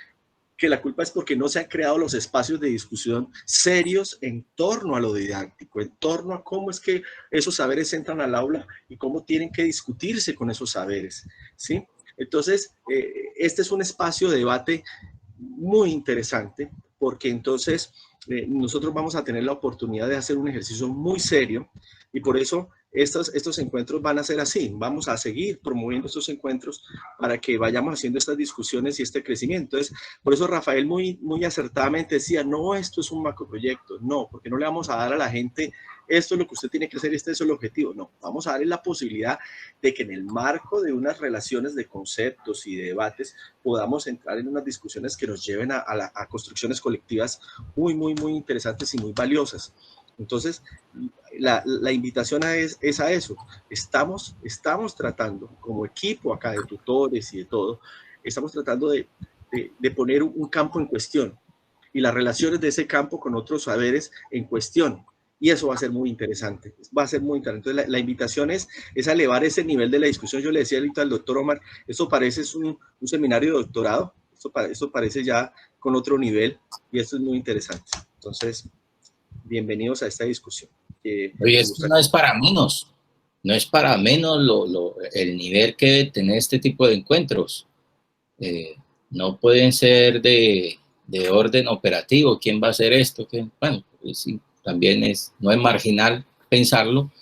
que la culpa es porque no se han creado los espacios de discusión serios en torno a lo didáctico, en torno a cómo es que esos saberes entran al aula y cómo tienen que discutirse con esos saberes, ¿sí? Entonces, este es un espacio de debate muy interesante, porque entonces nosotros vamos a tener la oportunidad de hacer un ejercicio muy serio y por eso estos encuentros van a ser así. Vamos a seguir promoviendo estos encuentros para que vayamos haciendo estas discusiones y este crecimiento. Entonces, por eso Rafael muy acertadamente decía, no, esto es un macroproyecto, no, porque no le vamos a dar a la gente esto es lo que usted tiene que hacer, este es el objetivo. No, vamos a darle la posibilidad de que en el marco de unas relaciones de conceptos y de debates podamos entrar en unas discusiones que nos lleven a construcciones colectivas muy interesantes y muy valiosas. Entonces, la invitación es a eso. Estamos tratando, como equipo acá de tutores y de todo, estamos tratando de poner un campo en cuestión y las relaciones de ese campo con otros saberes en cuestión. Y eso va a ser muy interesante, va a ser muy interesante. Entonces, la invitación es a elevar ese nivel de la discusión. Yo le decía ahorita al doctor Omar, esto parece un seminario de doctorado, esto parece ya con otro nivel y esto es muy interesante. Entonces, bienvenidos a esta discusión. Oye, esto no es para menos, no es para menos el nivel que debe tener este tipo de encuentros. No pueden ser de orden operativo, ¿quién va a hacer esto? Bueno, pues sí, también no es marginal pensarlo,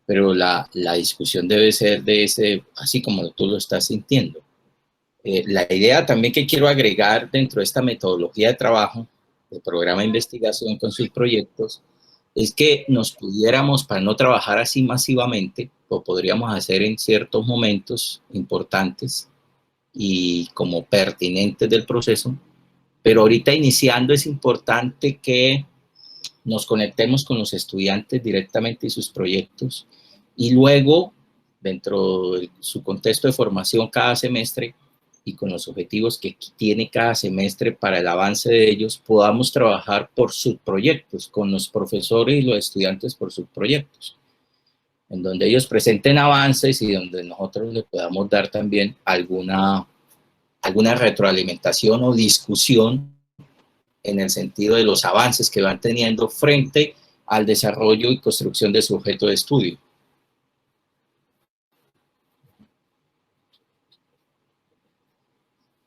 pero la discusión debe ser de así como tú lo estás sintiendo. La idea también que quiero agregar dentro de esta metodología de trabajo, de programa de investigación con sus proyectos, es que nos pudiéramos, para no trabajar así masivamente, lo podríamos hacer en ciertos momentos importantes y como pertinentes del proceso, pero ahorita iniciando es importante que nos conectemos con los estudiantes directamente y sus proyectos y luego, dentro de su contexto de formación cada semestre y con los objetivos que tiene cada semestre para el avance de ellos, podamos trabajar por subproyectos, con los profesores y los estudiantes por subproyectos, en donde ellos presenten avances y donde nosotros les podamos dar también alguna retroalimentación o discusión en el sentido de los avances que van teniendo frente al desarrollo y construcción de su objeto de estudio.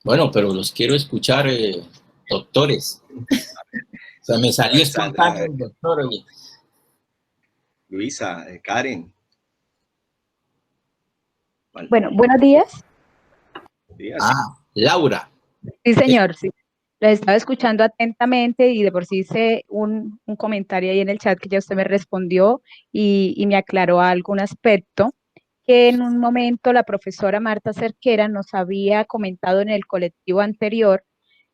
Bueno, pero los quiero escuchar, doctores. O sea, me salió espontáneo, doctor. Luisa, Karen. Bueno, buenos días. Buenos días. Laura. Sí, señor, sí. Les estaba escuchando atentamente y de por sí hice un comentario ahí en el chat que ya usted me respondió y me aclaró algún aspecto que en un momento la profesora Marta Cerquera nos había comentado en el colectivo anterior,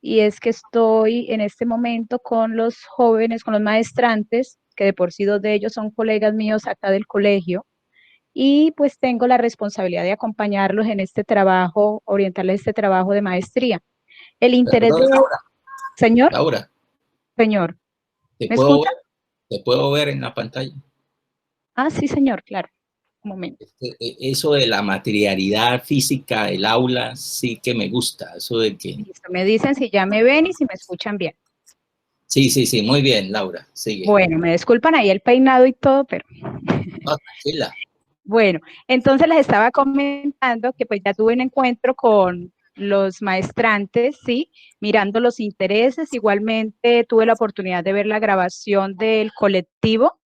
y es que estoy en este momento con los jóvenes, con los maestrantes, que de por sí 2 de ellos son colegas míos acá del colegio, y pues tengo la responsabilidad de acompañarlos en este trabajo, orientarles este trabajo de maestría. El interés de... Laura. Señor. Laura. Señor. ¿Te puedo ver en la pantalla? Ah, sí, señor, claro. Un momento. Eso de la materialidad física del aula sí que me gusta, eso de que... Listo, me dicen si ya me ven y si me escuchan bien. Sí, sí, sí, muy bien, Laura, sigue. Bueno, me disculpan ahí el peinado y todo, pero... No, tranquila. Bueno, entonces les estaba comentando que pues ya tuve un encuentro con los maestrantes, ¿sí? Mirando los intereses. Igualmente tuve la oportunidad de ver la grabación del colectivo,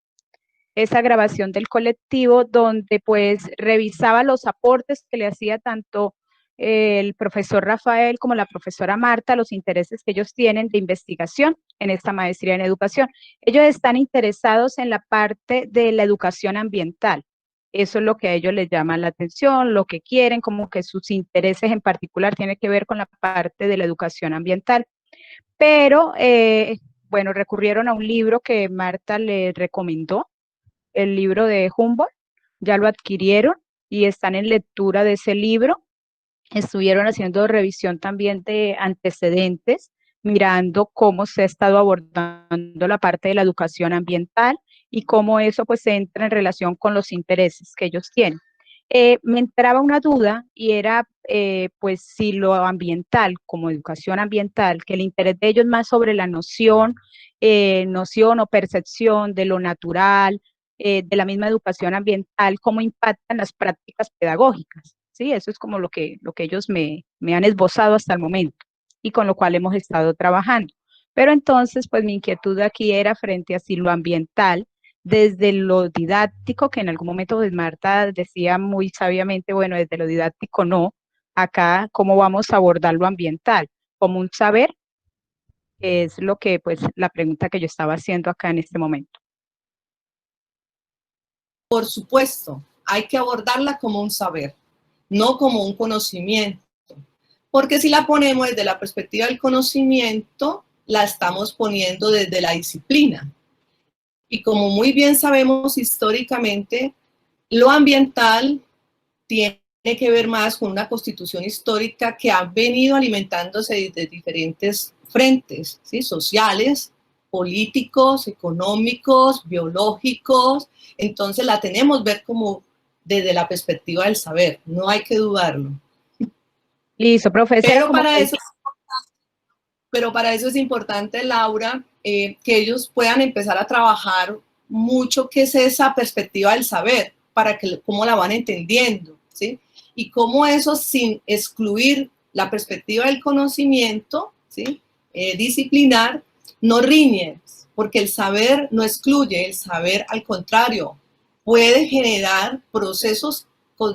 esa grabación del colectivo donde pues revisaba los aportes que le hacía tanto el profesor Rafael como la profesora Marta, los intereses que ellos tienen de investigación en esta maestría en educación. Ellos están interesados en la parte de la educación ambiental. Eso es lo que a ellos les llama la atención, lo que quieren, como que sus intereses en particular tienen que ver con la parte de la educación ambiental. Pero, bueno, recurrieron a un libro que Marta les recomendó, el libro de Humboldt, ya lo adquirieron y están en lectura de ese libro. Estuvieron haciendo revisión también de antecedentes, mirando cómo se ha estado abordando la parte de la educación ambiental y cómo eso pues entra en relación con los intereses que ellos tienen. Me entraba una duda y era pues si lo ambiental como educación ambiental, que el interés de ellos más sobre la noción o percepción de lo natural, de la misma educación ambiental, cómo impactan las prácticas pedagógicas. Sí, eso es como lo que ellos me han esbozado hasta el momento y con lo cual hemos estado trabajando. Pero entonces, pues mi inquietud aquí era frente a si lo ambiental, desde lo didáctico, que en algún momento pues, Marta decía muy sabiamente, bueno, desde lo didáctico no, acá cómo vamos a abordar lo ambiental, como un saber, es lo que, pues, la pregunta que yo estaba haciendo acá en este momento. Por supuesto, hay que abordarla como un saber, no como un conocimiento. Porque si la ponemos desde la perspectiva del conocimiento, la estamos poniendo desde la disciplina. Y como muy bien sabemos históricamente, lo ambiental tiene que ver más con una constitución histórica que ha venido alimentándose de diferentes frentes, ¿sí? Sociales, políticos, económicos, biológicos. Entonces la tenemos que ver como desde la perspectiva del saber, no hay que dudarlo. Listo, profesora. Pero para eso es importante, Laura, que ellos puedan empezar a trabajar mucho qué es esa perspectiva del saber, para que cómo la van entendiendo, ¿sí? Y cómo eso sin excluir la perspectiva del conocimiento, ¿sí? Disciplinar, no riñe, porque el saber no excluye, el saber al contrario, puede generar procesos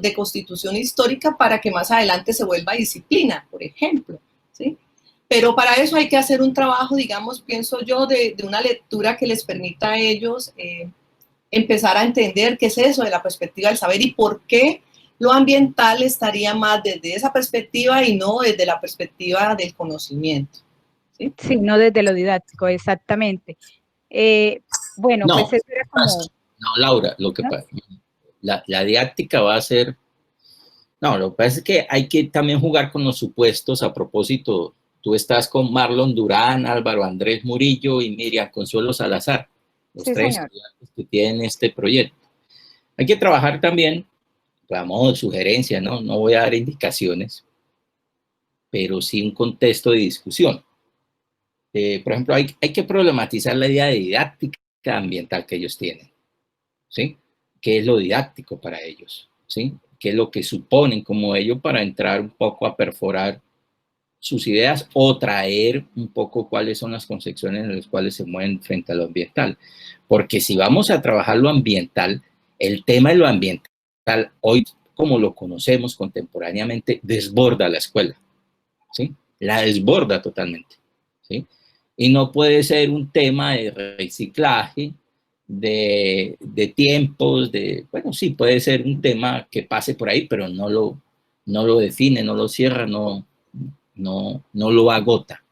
de constitución histórica para que más adelante se vuelva disciplina, por ejemplo, ¿sí? Pero para eso hay que hacer un trabajo, digamos, pienso yo, de una lectura que les permita a ellos empezar a entender qué es eso de la perspectiva del saber y por qué lo ambiental estaría más desde esa perspectiva y no desde la perspectiva del conocimiento. Sí, sí, no desde lo didáctico, exactamente. Bueno, no, pues eso era como... No, Laura, lo que ¿no? pasa, la didáctica va a ser... No, lo que pasa es que hay que también jugar con los supuestos. A propósito, tú estás con Marlon Durán, Álvaro Andrés Murillo y Miriam Consuelo Salazar, los Sí, tres señor. estudiantes que tienen este proyecto. Hay que trabajar también, a modo de sugerencia, ¿no? No voy a dar indicaciones, pero sí un contexto de discusión. Por ejemplo, hay que problematizar la idea de didáctica ambiental que ellos tienen, ¿sí? ¿Qué es lo didáctico para ellos? ¿Sí? ¿Qué es lo que suponen como ellos para entrar un poco a perforar sus ideas o traer un poco cuáles son las concepciones en las cuales se mueven frente a lo ambiental? Porque si vamos a trabajar lo ambiental, el tema de lo ambiental hoy, como lo conocemos contemporáneamente, desborda la escuela, ¿sí? La desborda totalmente, ¿sí? Y no puede ser un tema de reciclaje, de tiempos, bueno, sí, puede ser un tema que pase por ahí, pero no lo define, no lo cierra, no lo agota,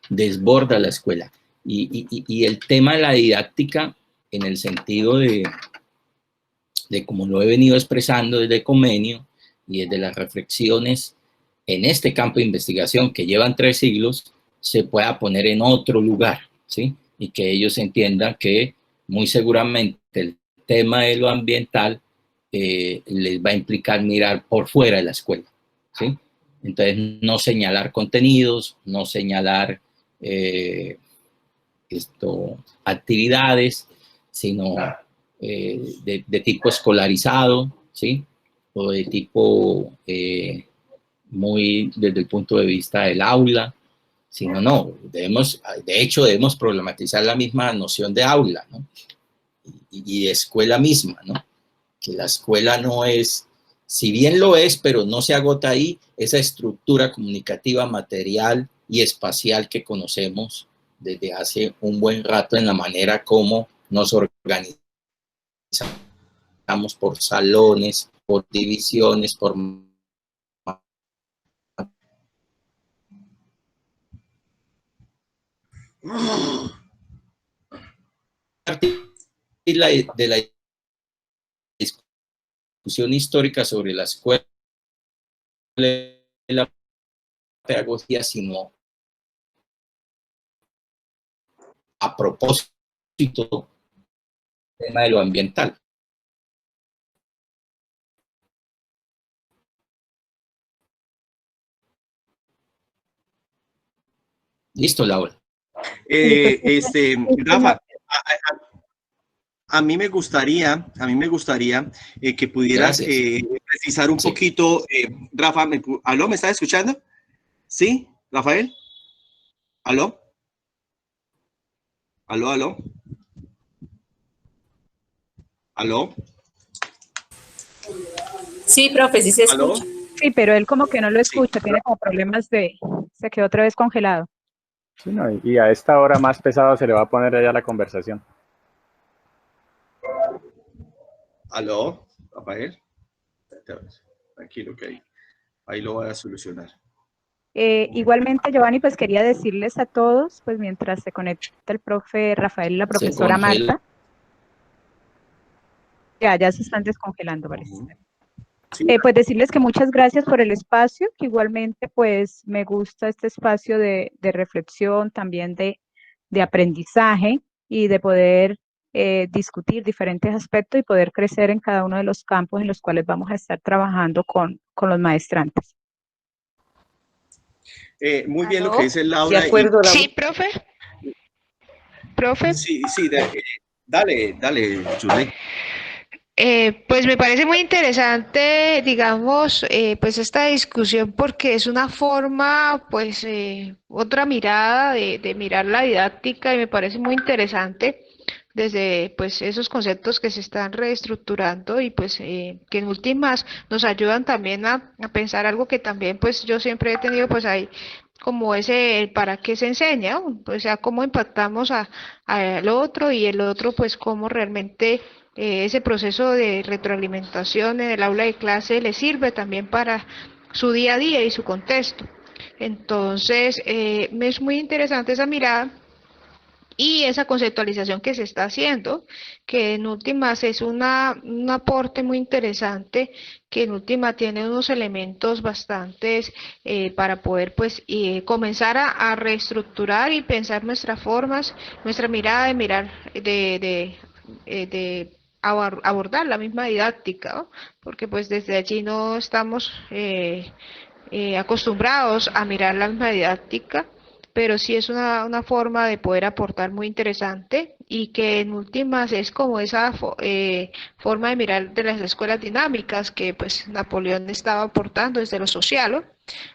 desborda la escuela. Y el tema de la didáctica, en el sentido de como lo he venido expresando desde Comenio y desde las reflexiones en este campo de investigación que llevan 3 siglos, se pueda poner en otro lugar, ¿sí? Y que ellos entiendan que muy seguramente el tema de lo ambiental les va a implicar mirar por fuera de la escuela, ¿sí? Entonces, no señalar contenidos, no señalar actividades, sino de tipo escolarizado, ¿sí? O de tipo muy desde el punto de vista del aula, sino no, de hecho debemos problematizar la misma noción de aula, ¿no? Y de escuela misma, ¿no? Que la escuela no es, si bien lo es, pero no se agota ahí esa estructura comunicativa, material y espacial que conocemos desde hace un buen rato en la manera como nos organizamos por salones, por divisiones, por de la discusión histórica sobre la escuela y la pedagogía, sino a propósito del tema de lo ambiental. Listo, Laura. Rafa, a mí me gustaría que pudieras precisar un poquito. Rafa, ¿aló? ¿Me estás escuchando? ¿Sí, Rafael? ¿Aló? ¿Aló, aló? ¿Aló? Sí, profe, sí se escucha. ¿Aló? Sí, pero él como que no lo escucha, tiene como problemas se quedó otra vez congelado. Sí, no, y a esta hora más pesado se le va a poner allá la conversación. ¿Aló, Rafael? Tranquilo, que ahí lo voy a solucionar. Igualmente, Giovanni, pues quería decirles a todos, pues mientras se conecta el profe Rafael y la profesora Marta, ya se están descongelando, parece. Sí. Pues decirles que muchas gracias por el espacio, que igualmente pues me gusta este espacio de reflexión, también de aprendizaje y de poder discutir diferentes aspectos y poder crecer en cada uno de los campos en los cuales vamos a estar trabajando con los maestrantes. Muy bien lo que dice Laura. De acuerdo, Laura. Sí, profe. Profe. Sí, dale, Julie. Pues me parece muy interesante, digamos, pues esta discusión porque es una forma, pues, otra mirada de mirar la didáctica y me parece muy interesante desde, pues, esos conceptos que se están reestructurando y, pues, que en últimas nos ayudan también a pensar algo que también, pues, yo siempre he tenido, pues, ahí como ese para qué se enseña, o sea, cómo impactamos al otro y el otro, pues, cómo realmente ese proceso de retroalimentación en el aula de clase le sirve también para su día a día y su contexto. Entonces, es muy interesante esa mirada y esa conceptualización que se está haciendo, que en últimas es un aporte muy interesante, que en última tiene unos elementos bastantes para poder pues comenzar a reestructurar y pensar nuestras formas, nuestra mirada de mirar, de abordar la misma didáctica, ¿no? Porque pues desde allí no estamos acostumbrados a mirar la misma didáctica, pero sí es una forma de poder aportar muy interesante y que en últimas es como esa forma de mirar de las escuelas dinámicas que pues Napoleón estaba aportando desde lo social, ¿no?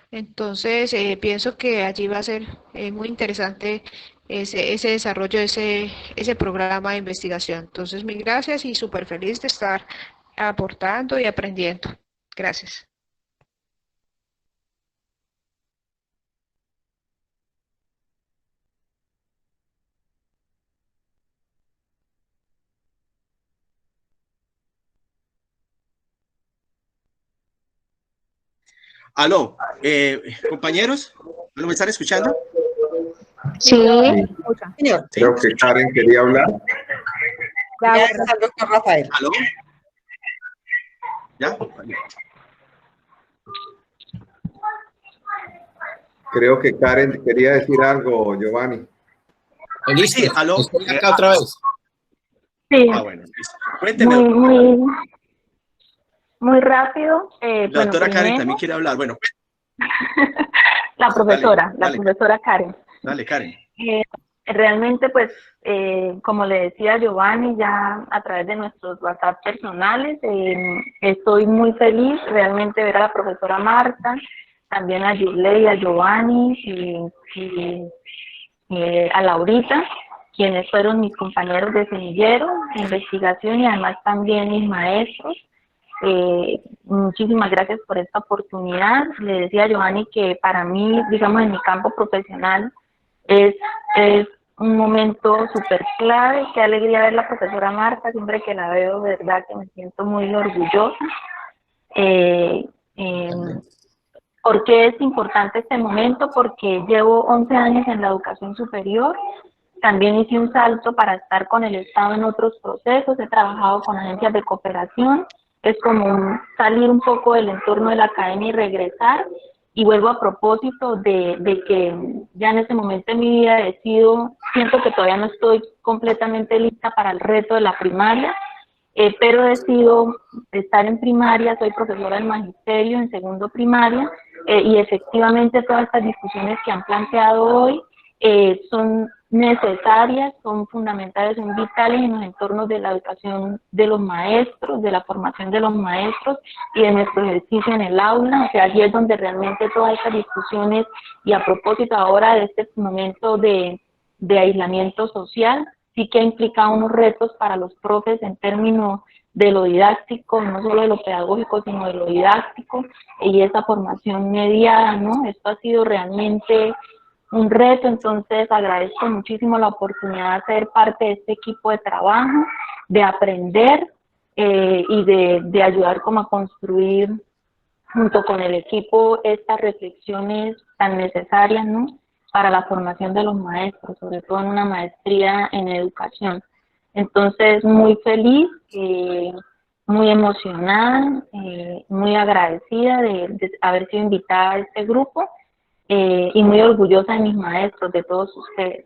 Entonces pienso que allí va a ser muy interesante ese desarrollo, ese programa de investigación. Entonces, mil gracias y súper feliz de estar aportando y aprendiendo. Gracias. Aló, compañeros, ¿no me están escuchando? Sí. Creo que Karen quería hablar. Ya está el doctor Rafael. ¿Aló? ¿Ya? Creo que Karen quería decir algo, Giovanni. Listo. Sí, aló. Estoy acá otra vez. Sí. Bueno, listo. Cuénteme. Muy rápido. La doctora Karen también quiere hablar. Bueno. La profesora, dale. La profesora Karen. Dale, Karen. Realmente, pues, como le decía Giovanni, ya a través de nuestros WhatsApp personales, estoy muy feliz realmente ver a la profesora Marta, también a Yurley, a Giovanni y a Laurita, quienes fueron mis compañeros de semillero, de investigación y además también mis maestros. Muchísimas gracias por esta oportunidad. Le decía a Giovanni que para mí, digamos, en mi campo profesional es un momento súper clave. Qué alegría ver a la profesora Marta, siempre que la veo, de verdad que me siento muy orgullosa. ¿Por qué es importante este momento? Porque llevo 11 años en la educación superior. También hice un salto para estar con el Estado en otros procesos. He trabajado con agencias de cooperación. Es como salir un poco del entorno de la academia y regresar. Y vuelvo a propósito de que ya en este momento de mi vida siento que todavía no estoy completamente lista para el reto de la primaria, pero decido estar en primaria. Soy profesora del magisterio en segundo primaria, y efectivamente todas estas discusiones que han planteado hoy son necesarias, son fundamentales, son vitales en los entornos de la educación de los maestros, de la formación de los maestros y de nuestro ejercicio en el aula. O sea, allí es donde realmente todas estas discusiones, y a propósito ahora de este momento de aislamiento social, sí que ha implicado unos retos para los profes en términos de lo didáctico, no solo de lo pedagógico, sino de lo didáctico, y esa formación mediada, ¿no? Esto ha sido realmente un reto. Entonces agradezco muchísimo la oportunidad de ser parte de este equipo de trabajo, de aprender y de ayudar como a construir junto con el equipo estas reflexiones tan necesarias, ¿no?, para la formación de los maestros, sobre todo en una maestría en educación. Entonces, muy feliz, muy emocionada, muy agradecida de haber sido invitada a este grupo, y muy orgullosa de mis maestros, de todos ustedes.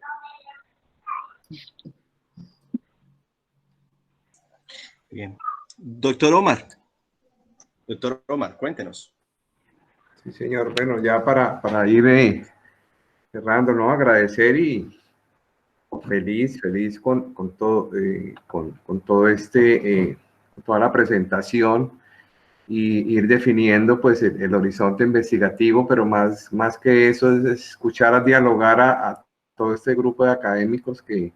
Bien. Doctor Omar, cuéntenos. Sí, señor. Bueno, ya para ir cerrando, ¿no? Agradecer y feliz con todo, con todo toda la presentación, y ir definiendo pues el horizonte investigativo, pero más que eso es escuchar, dialogar a todo este grupo de académicos que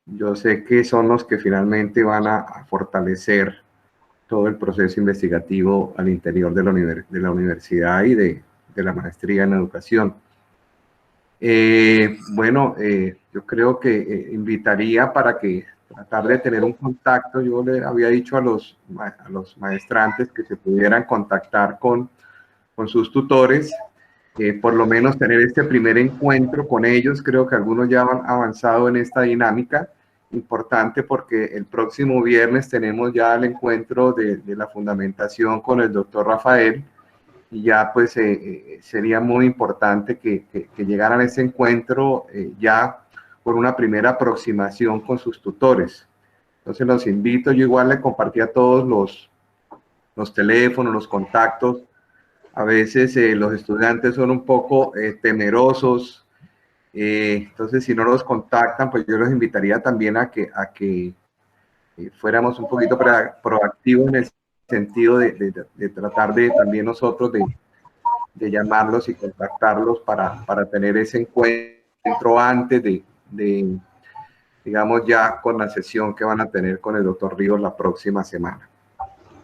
yo sé que son los que finalmente van a fortalecer todo el proceso investigativo al interior de la universidad y de la maestría en educación. Yo creo que invitaría para que tratar de tener un contacto. Yo le había dicho a los maestrantes que se pudieran contactar con sus tutores, por lo menos tener este primer encuentro con ellos. Creo que algunos ya han avanzado en esta dinámica, importante porque el próximo viernes tenemos ya el encuentro de la fundamentación con el doctor Rafael, y ya pues sería muy importante que llegaran a ese encuentro ya por una primera aproximación con sus tutores. Entonces los invito. Yo igual le compartí a todos los teléfonos, los contactos. A veces los estudiantes son un poco temerosos, entonces si no los contactan, pues yo los invitaría también a que fuéramos un poquito proactivos en el sentido de tratar de también nosotros de llamarlos y contactarlos para tener ese encuentro antes de digamos ya con la sesión que van a tener con el doctor Ríos la próxima semana.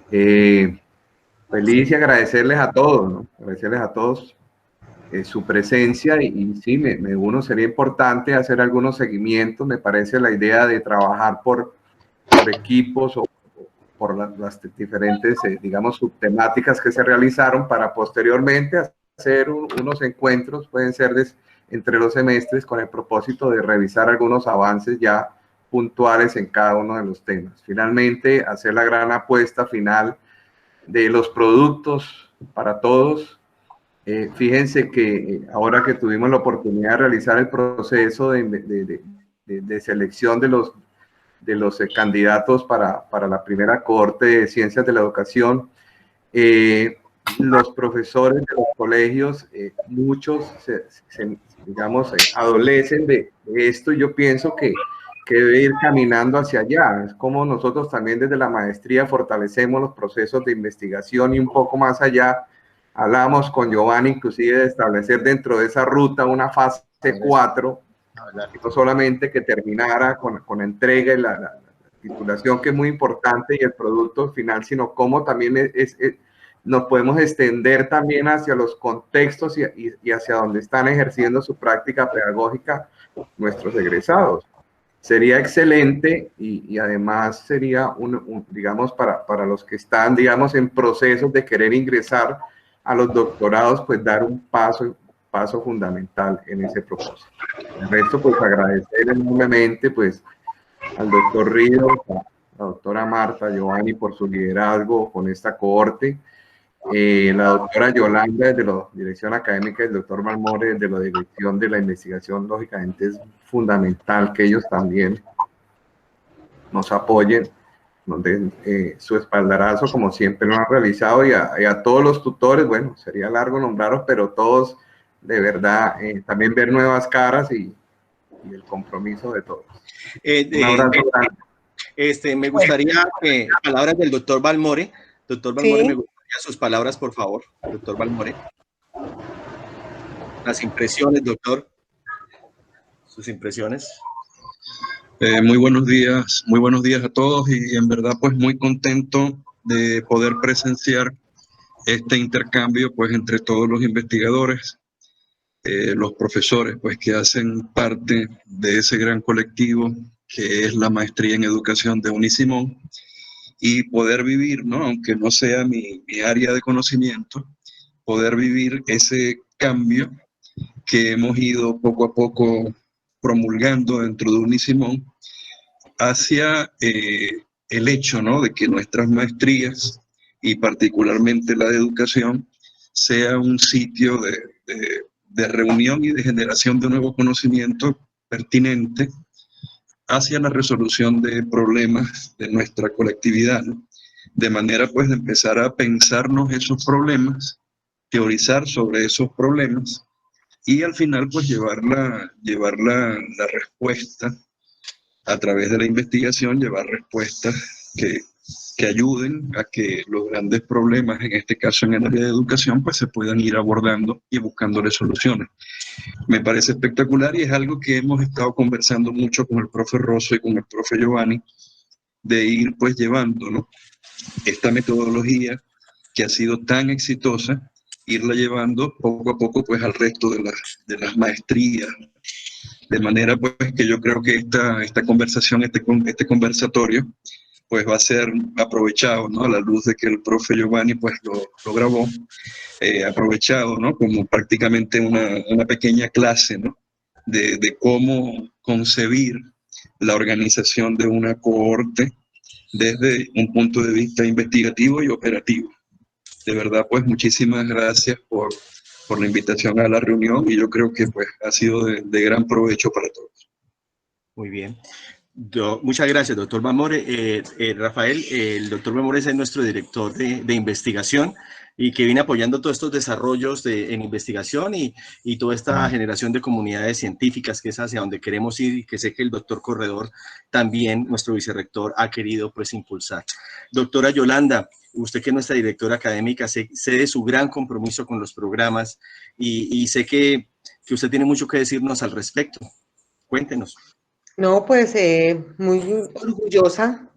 Feliz y agradecerles a todos, ¿no? Agradecerles a todos su presencia, y sí, me uno, sería importante hacer algunos seguimientos. Me parece la idea de trabajar por equipos o por las diferentes, digamos, subtemáticas que se realizaron, para posteriormente hacer unos encuentros, pueden ser entre los semestres, con el propósito de revisar algunos avances ya puntuales en cada uno de los temas. Finalmente, hacer la gran apuesta final de los productos para todos. Fíjense que ahora que tuvimos la oportunidad de realizar el proceso de selección de los candidatos para la primera cohorte de Ciencias de la Educación. Los profesores de los colegios, muchos, digamos, adolecen de esto, y yo pienso que debe ir caminando hacia allá. Es como nosotros también desde la maestría fortalecemos los procesos de investigación, y un poco más allá hablamos con Giovanni inclusive de establecer dentro de esa ruta una fase 4, no solamente que terminara con entrega y la titulación, que es muy importante, y el producto final, sino cómo también nos podemos extender también hacia los contextos y hacia donde están ejerciendo su práctica pedagógica nuestros egresados. Sería excelente, y además sería, digamos, para los que están, digamos, en procesos de querer ingresar a los doctorados, pues dar un paso fundamental en ese propósito. El resto, pues agradecer enormemente, pues, al doctor Río, a la doctora Marta, Giovanni, por su liderazgo con esta cohorte, la doctora Yolanda desde la dirección académica, y el doctor Balmore desde la dirección de la investigación. Lógicamente es fundamental que ellos también nos apoyen, nos den su espaldarazo como siempre lo han realizado, y a todos los tutores. Bueno, sería largo nombrarlos, pero todos, de verdad, también ver nuevas caras y el compromiso de todos. Un abrazo grande. Me gustaría palabras del doctor Balmore. Doctor Balmore, sí. Me gustaría sus palabras, por favor, doctor Balmore. Las impresiones, doctor. Sus impresiones. Muy buenos días a todos, y en verdad pues muy contento de poder presenciar este intercambio pues entre todos los investigadores, los profesores pues que hacen parte de ese gran colectivo que es la maestría en educación de Unisimón, y poder vivir, ¿no? Aunque no sea mi área de conocimiento, poder vivir ese cambio que hemos ido poco a poco promulgando dentro de Unisimón hacia el hecho, ¿no? De que nuestras maestrías, y particularmente la de educación, sea un sitio de reunión y de generación de nuevo conocimiento pertinente hacia la resolución de problemas de nuestra colectividad, ¿no? De manera pues de empezar a pensarnos esos problemas, teorizar sobre esos problemas, y al final pues llevar la respuesta a través de la investigación, llevar respuestas que ayuden a que los grandes problemas, en este caso en el área de educación, pues se puedan ir abordando y buscándole soluciones. Me parece espectacular, y es algo que hemos estado conversando mucho con el profe Rosso y con el profe Giovanni, de ir pues llevando, ¿no? Esta metodología que ha sido tan exitosa, irla llevando poco a poco pues al resto de las maestrías, de manera pues que yo creo que esta conversación, este conversatorio pues va a ser aprovechado, ¿no? A la luz de que el profe Giovanni pues lo grabó, aprovechado, ¿no? Como prácticamente una pequeña clase, ¿no? De cómo concebir la organización de una cohorte desde un punto de vista investigativo y operativo. De verdad, pues muchísimas gracias por la invitación a la reunión, y yo creo que pues ha sido de gran provecho para todos. Muy bien. Muchas gracias, doctor Balmore. Rafael, el doctor Balmore es nuestro director de investigación, y que viene apoyando todos estos desarrollos en investigación y toda esta generación de comunidades científicas, que es hacia donde queremos ir, y que sé que el doctor Corredor también, nuestro vicerrector, ha querido pues impulsar. Doctora Yolanda, usted que es nuestra directora académica, sé de su gran compromiso con los programas, y sé que usted tiene mucho que decirnos al respecto. Cuéntenos. No, pues muy orgullosa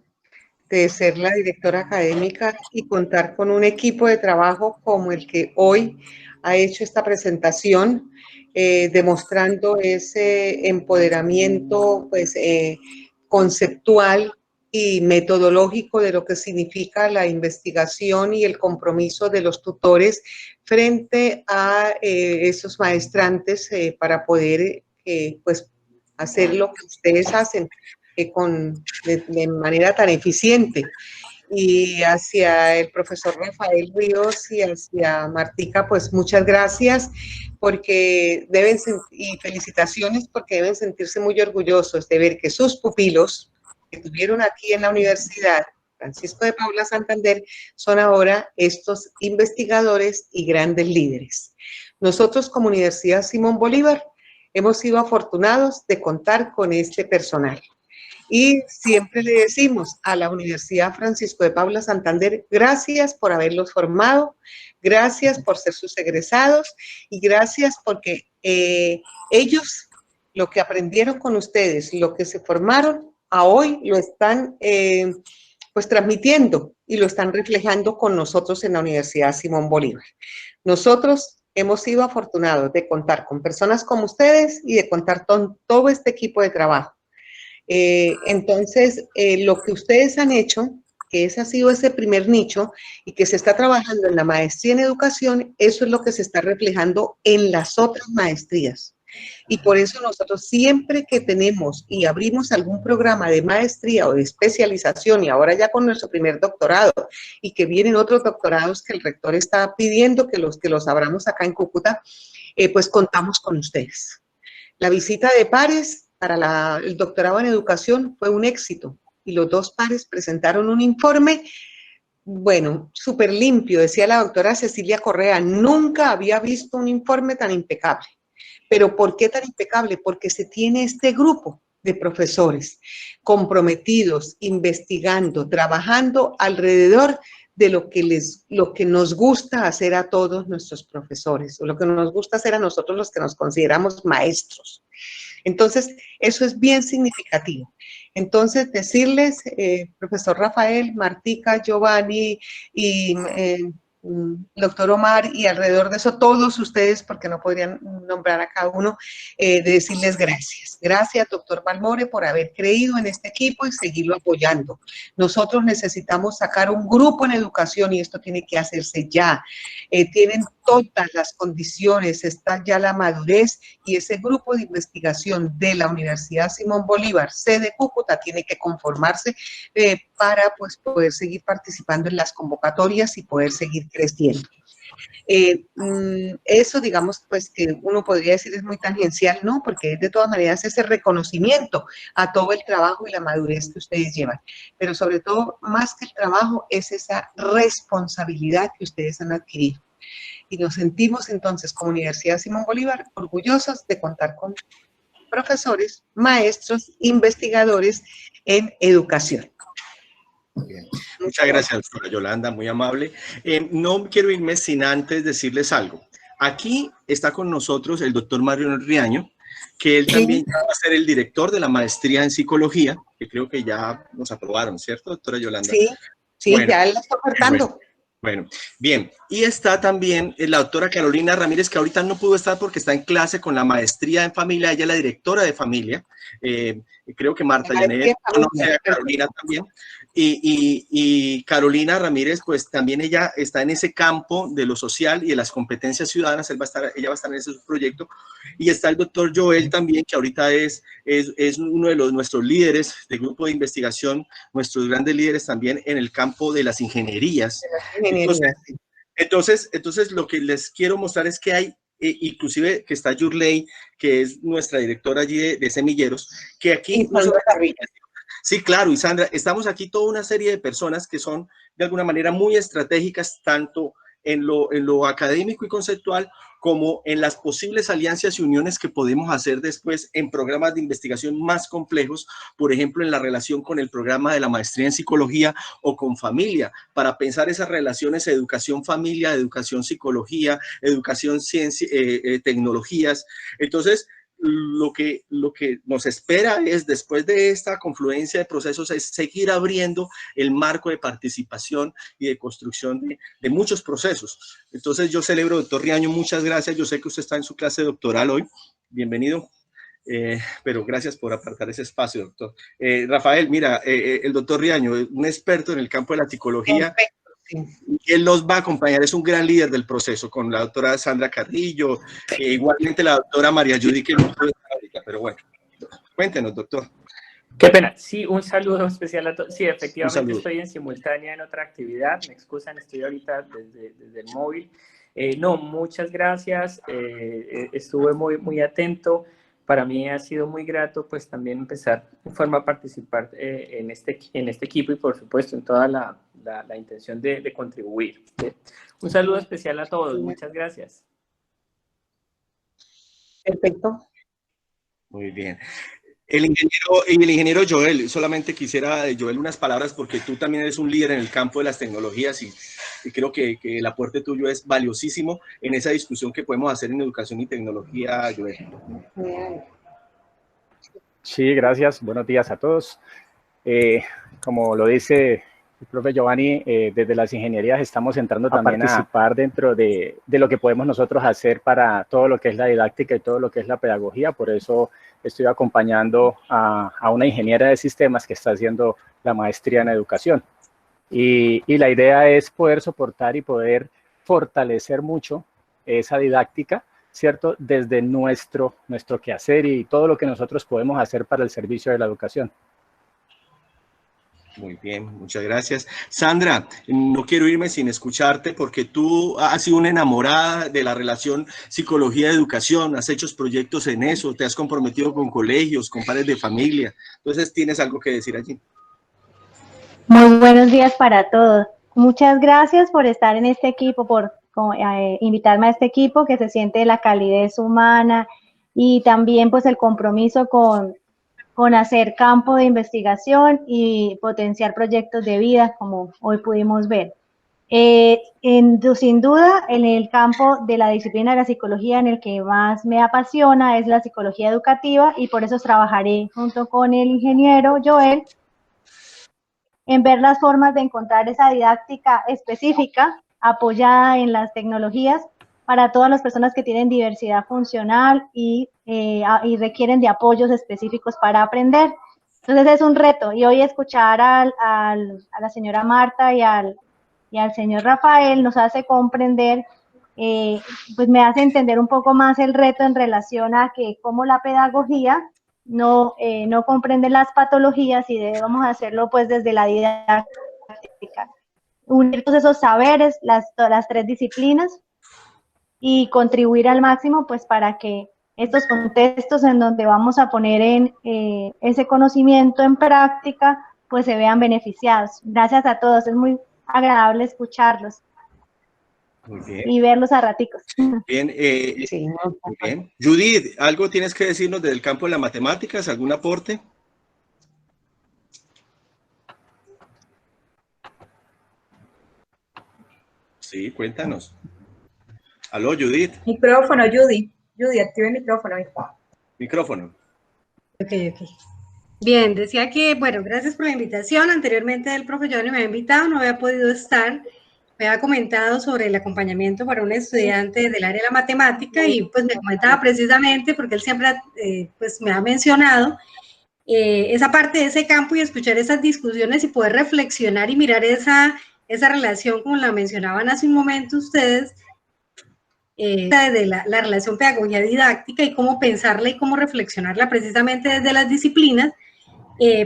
de ser la directora académica y contar con un equipo de trabajo como el que hoy ha hecho esta presentación, demostrando ese empoderamiento pues, conceptual y metodológico de lo que significa la investigación y el compromiso de los tutores frente a esos maestrantes para poder pues, hacer lo que ustedes hacen de manera tan eficiente. Y hacia el profesor Rafael Ríos y hacia Martica, pues muchas gracias, porque y felicitaciones, porque deben sentirse muy orgullosos de ver que sus pupilos que tuvieron aquí en la Universidad Francisco de Paula Santander son ahora estos investigadores y grandes líderes. Nosotros como Universidad Simón Bolívar hemos sido afortunados de contar con este personal. Y siempre le decimos a la Universidad Francisco de Paula Santander, gracias por haberlos formado, gracias por ser sus egresados y gracias porque ellos, lo que aprendieron con ustedes, lo que se formaron, a hoy lo están pues transmitiendo y lo están reflejando con nosotros en la Universidad Simón Bolívar. Nosotros hemos sido afortunados de contar con personas como ustedes y de contar con todo este equipo de trabajo. Entonces, lo que ustedes han hecho, que ese ha sido ese primer nicho y que se está trabajando en la maestría en educación, eso es lo que se está reflejando en las otras maestrías. Y por eso nosotros siempre que tenemos y abrimos algún programa de maestría o de especialización, y ahora ya con nuestro primer doctorado, y que vienen otros doctorados que el rector está pidiendo que los abramos acá en Cúcuta, pues contamos con ustedes. La visita de pares para el doctorado en educación fue un éxito y los dos pares presentaron un informe, bueno, súper limpio. Decía la doctora Cecilia Correa, nunca había visto un informe tan impecable. ¿Pero por qué tan impecable? Porque se tiene este grupo de profesores comprometidos, investigando, trabajando alrededor de lo que nos gusta hacer a todos nuestros profesores, o lo que nos gusta hacer a nosotros los que nos consideramos maestros. Entonces, eso es bien significativo. Entonces, decirles, profesor Rafael, Martica, Giovanni y doctor Omar, y alrededor de eso todos ustedes, porque no podrían nombrar a cada uno, de decirles gracias. Gracias, doctor Balmore, por haber creído en este equipo y seguirlo apoyando. Nosotros necesitamos sacar un grupo en educación y esto tiene que hacerse ya. Tienen todas las condiciones, está ya la madurez y ese grupo de investigación de la Universidad Simón Bolívar, sede Cúcuta, tiene que conformarse para pues, poder seguir participando en las convocatorias y poder seguir creciendo. Eso, digamos, pues que uno podría decir es muy tangencial, ¿no? Porque de todas maneras ese reconocimiento a todo el trabajo y la madurez que ustedes llevan. Pero sobre todo, más que el trabajo, es esa responsabilidad que ustedes han adquirido. Y nos sentimos entonces como Universidad Simón Bolívar orgullosos de contar con profesores, maestros, investigadores en educación. Bien. Muchas gracias, doctora Yolanda, muy amable. No quiero irme sin antes decirles algo. Aquí está con nosotros el doctor Mario Riaño, que él también va a ser el director de la maestría en psicología, que creo que ya nos aprobaron, ¿cierto, doctora Yolanda? Sí, sí, bueno, ya él la está ofertando. Bueno, bien. Y está también la doctora Carolina Ramírez, que ahorita no pudo estar porque está en clase con la maestría en familia. Ella es la directora de familia. Creo que Marta Yanet conoce a Carolina también. Y Carolina Ramírez, pues también ella está en ese campo de lo social y de las competencias ciudadanas. Ella va a estar en ese proyecto. Y está el doctor Joel también, que ahorita es uno de nuestros líderes del grupo de investigación, nuestros grandes líderes también en el campo de las ingenierías. Entonces, lo que les quiero mostrar es que hay, inclusive que está Yurley, que es nuestra directora allí de Semilleros, que aquí... Sí, claro, y Sandra, estamos aquí toda una serie de personas que son de alguna manera muy estratégicas, tanto en lo académico y conceptual, como en las posibles alianzas y uniones que podemos hacer después en programas de investigación más complejos, por ejemplo, en la relación con el programa de la maestría en psicología o con familia, para pensar esas relaciones educación-familia, educación-psicología, educación-ciencia, tecnologías. Entonces, lo que nos espera es, después de esta confluencia de procesos, es seguir abriendo el marco de participación y de construcción de muchos procesos. Entonces yo celebro, doctor Riaño, muchas gracias. Yo sé que usted está en su clase doctoral hoy. Bienvenido. Pero gracias por apartar ese espacio, doctor. Rafael, mira, el doctor Riaño, un experto en el campo de la psicología. Él nos va a acompañar, es un gran líder del proceso, con la doctora Sandra Carrillo, igualmente la doctora María Judy, que no puede estar ahorita, pero bueno, cuéntenos, doctor. Qué pena, sí, un saludo especial a todos. Sí, efectivamente estoy en simultánea en otra actividad, me excusan, estoy ahorita desde el móvil. No, muchas gracias, estuve muy atento. para mí ha sido muy grato pues también empezar en forma a participar en este equipo y por supuesto en toda la intención de contribuir. ¿Sí? Un saludo especial a todos, muchas gracias. Perfecto. Muy bien. El ingeniero Joel, solamente quisiera, Joel, unas palabras porque tú también eres un líder en el campo de las tecnologías y creo que el aporte tuyo es valiosísimo en esa discusión que podemos hacer en educación y tecnología, Joel. Sí, gracias. Buenos días a todos. Como lo dice el profe Giovanni, desde las ingenierías estamos entrando también a participar dentro de lo que podemos nosotros hacer para todo lo que es la didáctica y todo lo que es la pedagogía. Por eso estoy acompañando a una ingeniera de sistemas que está haciendo la maestría en educación. Y la idea es poder soportar y poder fortalecer mucho esa didáctica, ¿cierto? Desde nuestro quehacer y todo lo que nosotros podemos hacer para el servicio de la educación. Muy bien, muchas gracias. Sandra, no quiero irme sin escucharte porque tú has sido una enamorada de la relación psicología-educación, has hecho proyectos en eso, te has comprometido con colegios, con padres de familia, entonces tienes algo que decir allí. Muy buenos días para todos. Muchas gracias por estar en este equipo, por invitarme a este equipo que se siente la calidez humana y también pues el compromiso con hacer campo de investigación y potenciar proyectos de vida, como hoy pudimos ver. Sin duda, en el campo de la disciplina de la psicología, en el que más me apasiona es la psicología educativa, y por eso trabajaré junto con el ingeniero Joel en ver las formas de encontrar esa didáctica específica apoyada en las tecnologías para todas las personas que tienen diversidad funcional y requieren de apoyos específicos para aprender. Entonces es un reto, y hoy escuchar a la señora Marta y al señor Rafael nos hace comprender, pues me hace entender un poco más el reto en relación a que como la pedagogía no comprende las patologías y debemos hacerlo pues desde la didáctica. Unir todos esos saberes, las tres disciplinas, y contribuir al máximo pues para que estos contextos en donde vamos a poner ese conocimiento en práctica pues se vean beneficiados. Gracias a todos, es muy agradable escucharlos. Muy bien. Y verlos a raticos. Bien, sí, muy bien. Judith, ¿algo tienes que decirnos del campo de las matemáticas? ¿Algún aporte? Sí, cuéntanos. Aló, Judith. Micrófono, Judy. Judy, activa el micrófono. Micrófono. Ok. Bien, decía que, bueno, gracias por la invitación. Anteriormente el profe Giovanni me había invitado, no había podido estar. Me había comentado sobre el acompañamiento para un estudiante del área de la matemática y pues me comentaba precisamente, porque él siempre pues me ha mencionado esa parte de ese campo y escuchar esas discusiones y poder reflexionar y mirar esa relación, como la mencionaban hace un momento ustedes, de la relación pedagogía didáctica y cómo pensarla y cómo reflexionarla precisamente desde las disciplinas.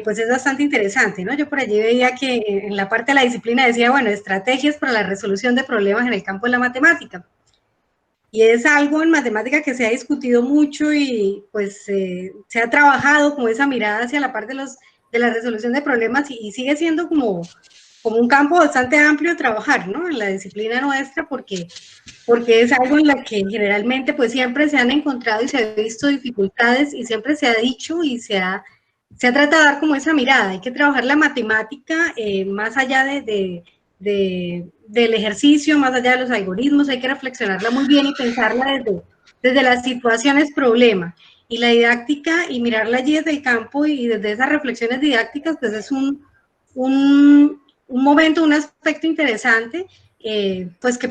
Pues es bastante interesante, ¿no? Yo por allí veía que en la parte de la disciplina decía, bueno, estrategias para la resolución de problemas en el campo de la matemática. Y es algo en matemática que se ha discutido mucho y pues se ha trabajado como esa mirada hacia la parte de la resolución de problemas y sigue siendo como un campo bastante amplio a trabajar, ¿no? En la disciplina nuestra, porque es algo en la que generalmente pues siempre se han encontrado y se han visto dificultades y siempre se ha dicho y se ha tratado de dar como esa mirada. Hay que trabajar la matemática más allá del ejercicio, más allá de los algoritmos, hay que reflexionarla muy bien y pensarla desde las situaciones problema. Y la didáctica y mirarla allí desde el campo y desde esas reflexiones didácticas, pues es un momento, un aspecto interesante, pues que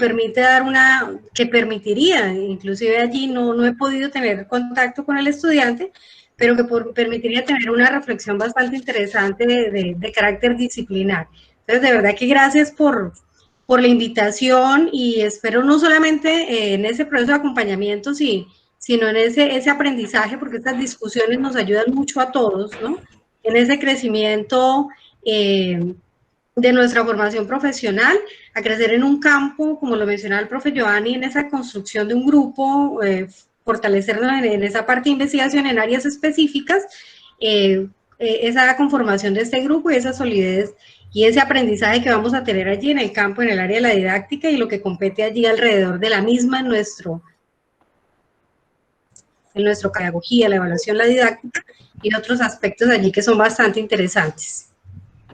permitiría, inclusive allí no he podido tener contacto con el estudiante, pero que permitiría tener una reflexión bastante interesante de carácter disciplinar. Entonces, de verdad que gracias por la invitación y espero no solamente en ese proceso de acompañamiento, sino en ese aprendizaje, porque estas discusiones nos ayudan mucho a todos, ¿no? En ese crecimiento de nuestra formación profesional, a crecer en un campo, como lo mencionaba el profe Giovanni, en esa construcción de un grupo fortalecernos en esa parte de investigación en áreas específicas, esa conformación de este grupo y esa solidez y ese aprendizaje que vamos a tener allí en el campo, en el área de la didáctica y lo que compete allí alrededor de la misma en nuestra pedagogía, la evaluación, la didáctica y otros aspectos allí que son bastante interesantes.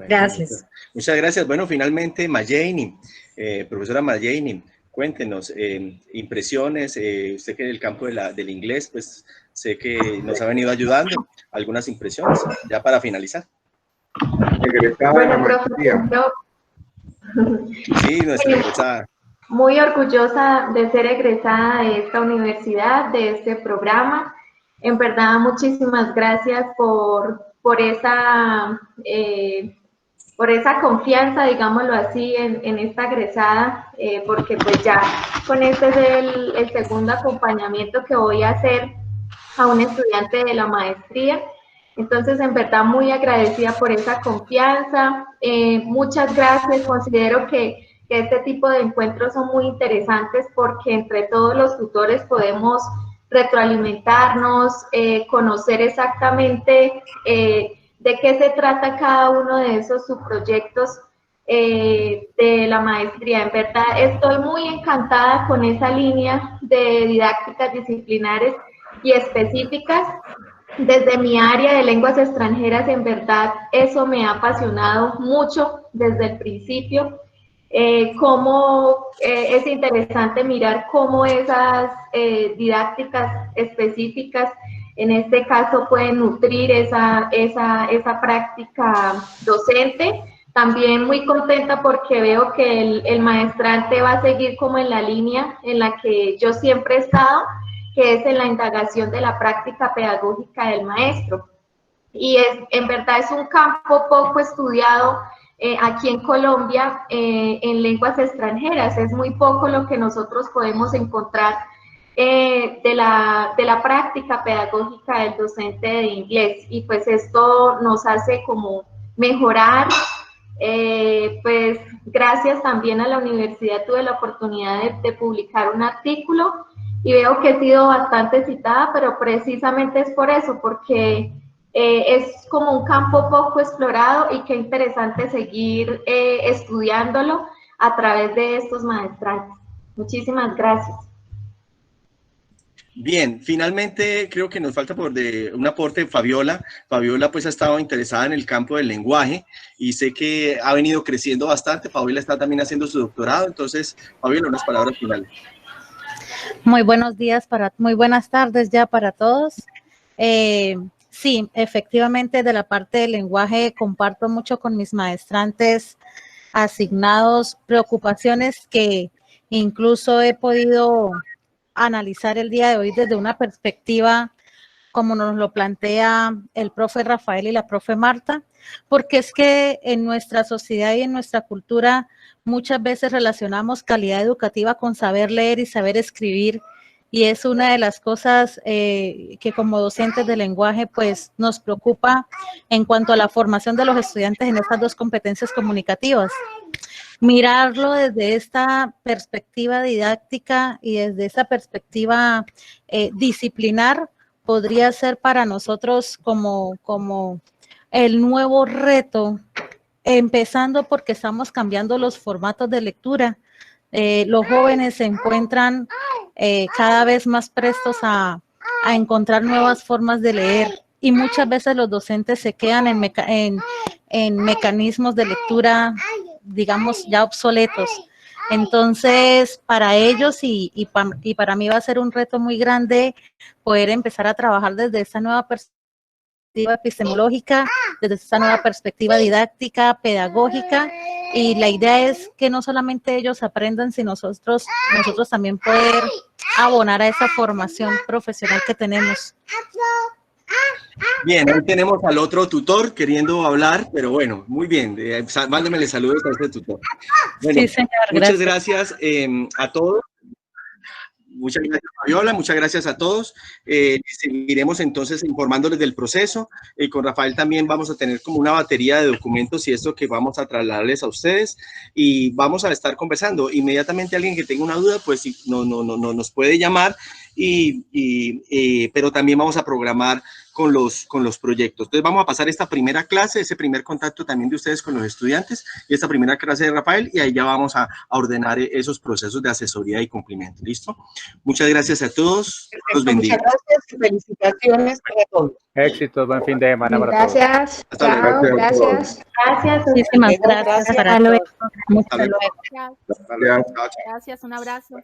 Gracias. Muchas gracias. Bueno, finalmente, Mayeni, profesora Mayeni, cuéntenos, impresiones, usted que en el campo del inglés, pues sé que nos ha venido ayudando, algunas impresiones, ya para finalizar. Bueno, profesor, sí, nuestra egresada. Muy orgullosa de ser egresada de esta universidad, de este programa. En verdad, muchísimas gracias por esa confianza, digámoslo así, en esta egresada, porque pues ya con este es el segundo acompañamiento que voy a hacer a un estudiante de la maestría. Entonces, en verdad, muy agradecida por esa confianza. Muchas gracias. Considero que este tipo de encuentros son muy interesantes porque entre todos los tutores podemos retroalimentarnos, conocer exactamente de qué se trata cada uno de esos subproyectos de la maestría. En verdad, estoy muy encantada con esa línea de didácticas disciplinares y específicas. Desde mi área de lenguas extranjeras, en verdad, eso me ha apasionado mucho desde el principio. Es interesante mirar cómo esas didácticas específicas, en este caso, pueden nutrir esa práctica docente. También muy contenta porque veo que el maestrante va a seguir como en la línea en la que yo siempre he estado, que es en la indagación de la práctica pedagógica del maestro. Y en verdad es un campo poco estudiado aquí en Colombia en lenguas extranjeras. Es muy poco lo que nosotros podemos encontrar de la práctica pedagógica del docente de inglés. Y pues esto nos hace como mejorar. Pues gracias también a la universidad tuve la oportunidad de publicar un artículo y veo que he sido bastante citada, pero precisamente es por eso, porque es como un campo poco explorado y qué interesante seguir estudiándolo a través de estos maestrantes. Muchísimas gracias. Bien, finalmente creo que nos falta un aporte de Fabiola. Fabiola pues ha estado interesada en el campo del lenguaje y sé que ha venido creciendo bastante. Fabiola está también haciendo su doctorado, entonces Fabiola, unas palabras finales. Muy buenos días, muy buenas tardes ya para todos. Sí, efectivamente de la parte del lenguaje comparto mucho con mis maestrantes asignados preocupaciones que incluso he podido analizar el día de hoy desde una perspectiva como nos lo plantea el profe Rafael y la profe Marta, porque es que en nuestra sociedad y en nuestra cultura muchas veces relacionamos calidad educativa con saber leer y saber escribir, y es una de las cosas que como docentes de lenguaje pues nos preocupa en cuanto a la formación de los estudiantes en estas dos competencias comunicativas. Mirarlo desde esta perspectiva didáctica y desde esa perspectiva disciplinar podría ser para nosotros como el nuevo reto, empezando porque estamos cambiando los formatos de lectura. Los jóvenes se encuentran cada vez más prestos a encontrar nuevas formas de leer y muchas veces los docentes se quedan en mecanismos de lectura, digamos, ya obsoletos. Entonces, para ellos y para mí va a ser un reto muy grande poder empezar a trabajar desde esta nueva perspectiva epistemológica, desde esta nueva perspectiva didáctica, pedagógica, y la idea es que no solamente ellos aprendan, sino nosotros también poder abonar a esa formación profesional que tenemos. Bien, hoy tenemos al otro tutor queriendo hablar, pero bueno, muy bien, mándenmele saludos a este tutor. Bueno, sí, señor, muchas gracias a todos. Muchas gracias, Fabiola, muchas gracias a todos. Seguiremos entonces informándoles del proceso. Con Rafael también vamos a tener como una batería de documentos y esto que vamos a trasladarles a ustedes y vamos a estar conversando. Inmediatamente alguien que tenga una duda, pues nos puede llamar pero también vamos a programar con los proyectos. Entonces vamos a pasar esta primera clase, ese primer contacto también de ustedes con los estudiantes y esta primera clase de Rafael, y ahí ya vamos a ordenar esos procesos de asesoría y cumplimiento. ¿Listo? Muchas gracias a todos. Los bendiga. Muchas gracias y felicitaciones para todos. Éxitos, buen fin de semana para todos. Gracias. Chao, gracias. Gracias. Muchísimas gracias para todos. Hasta luego. Gracias, un abrazo.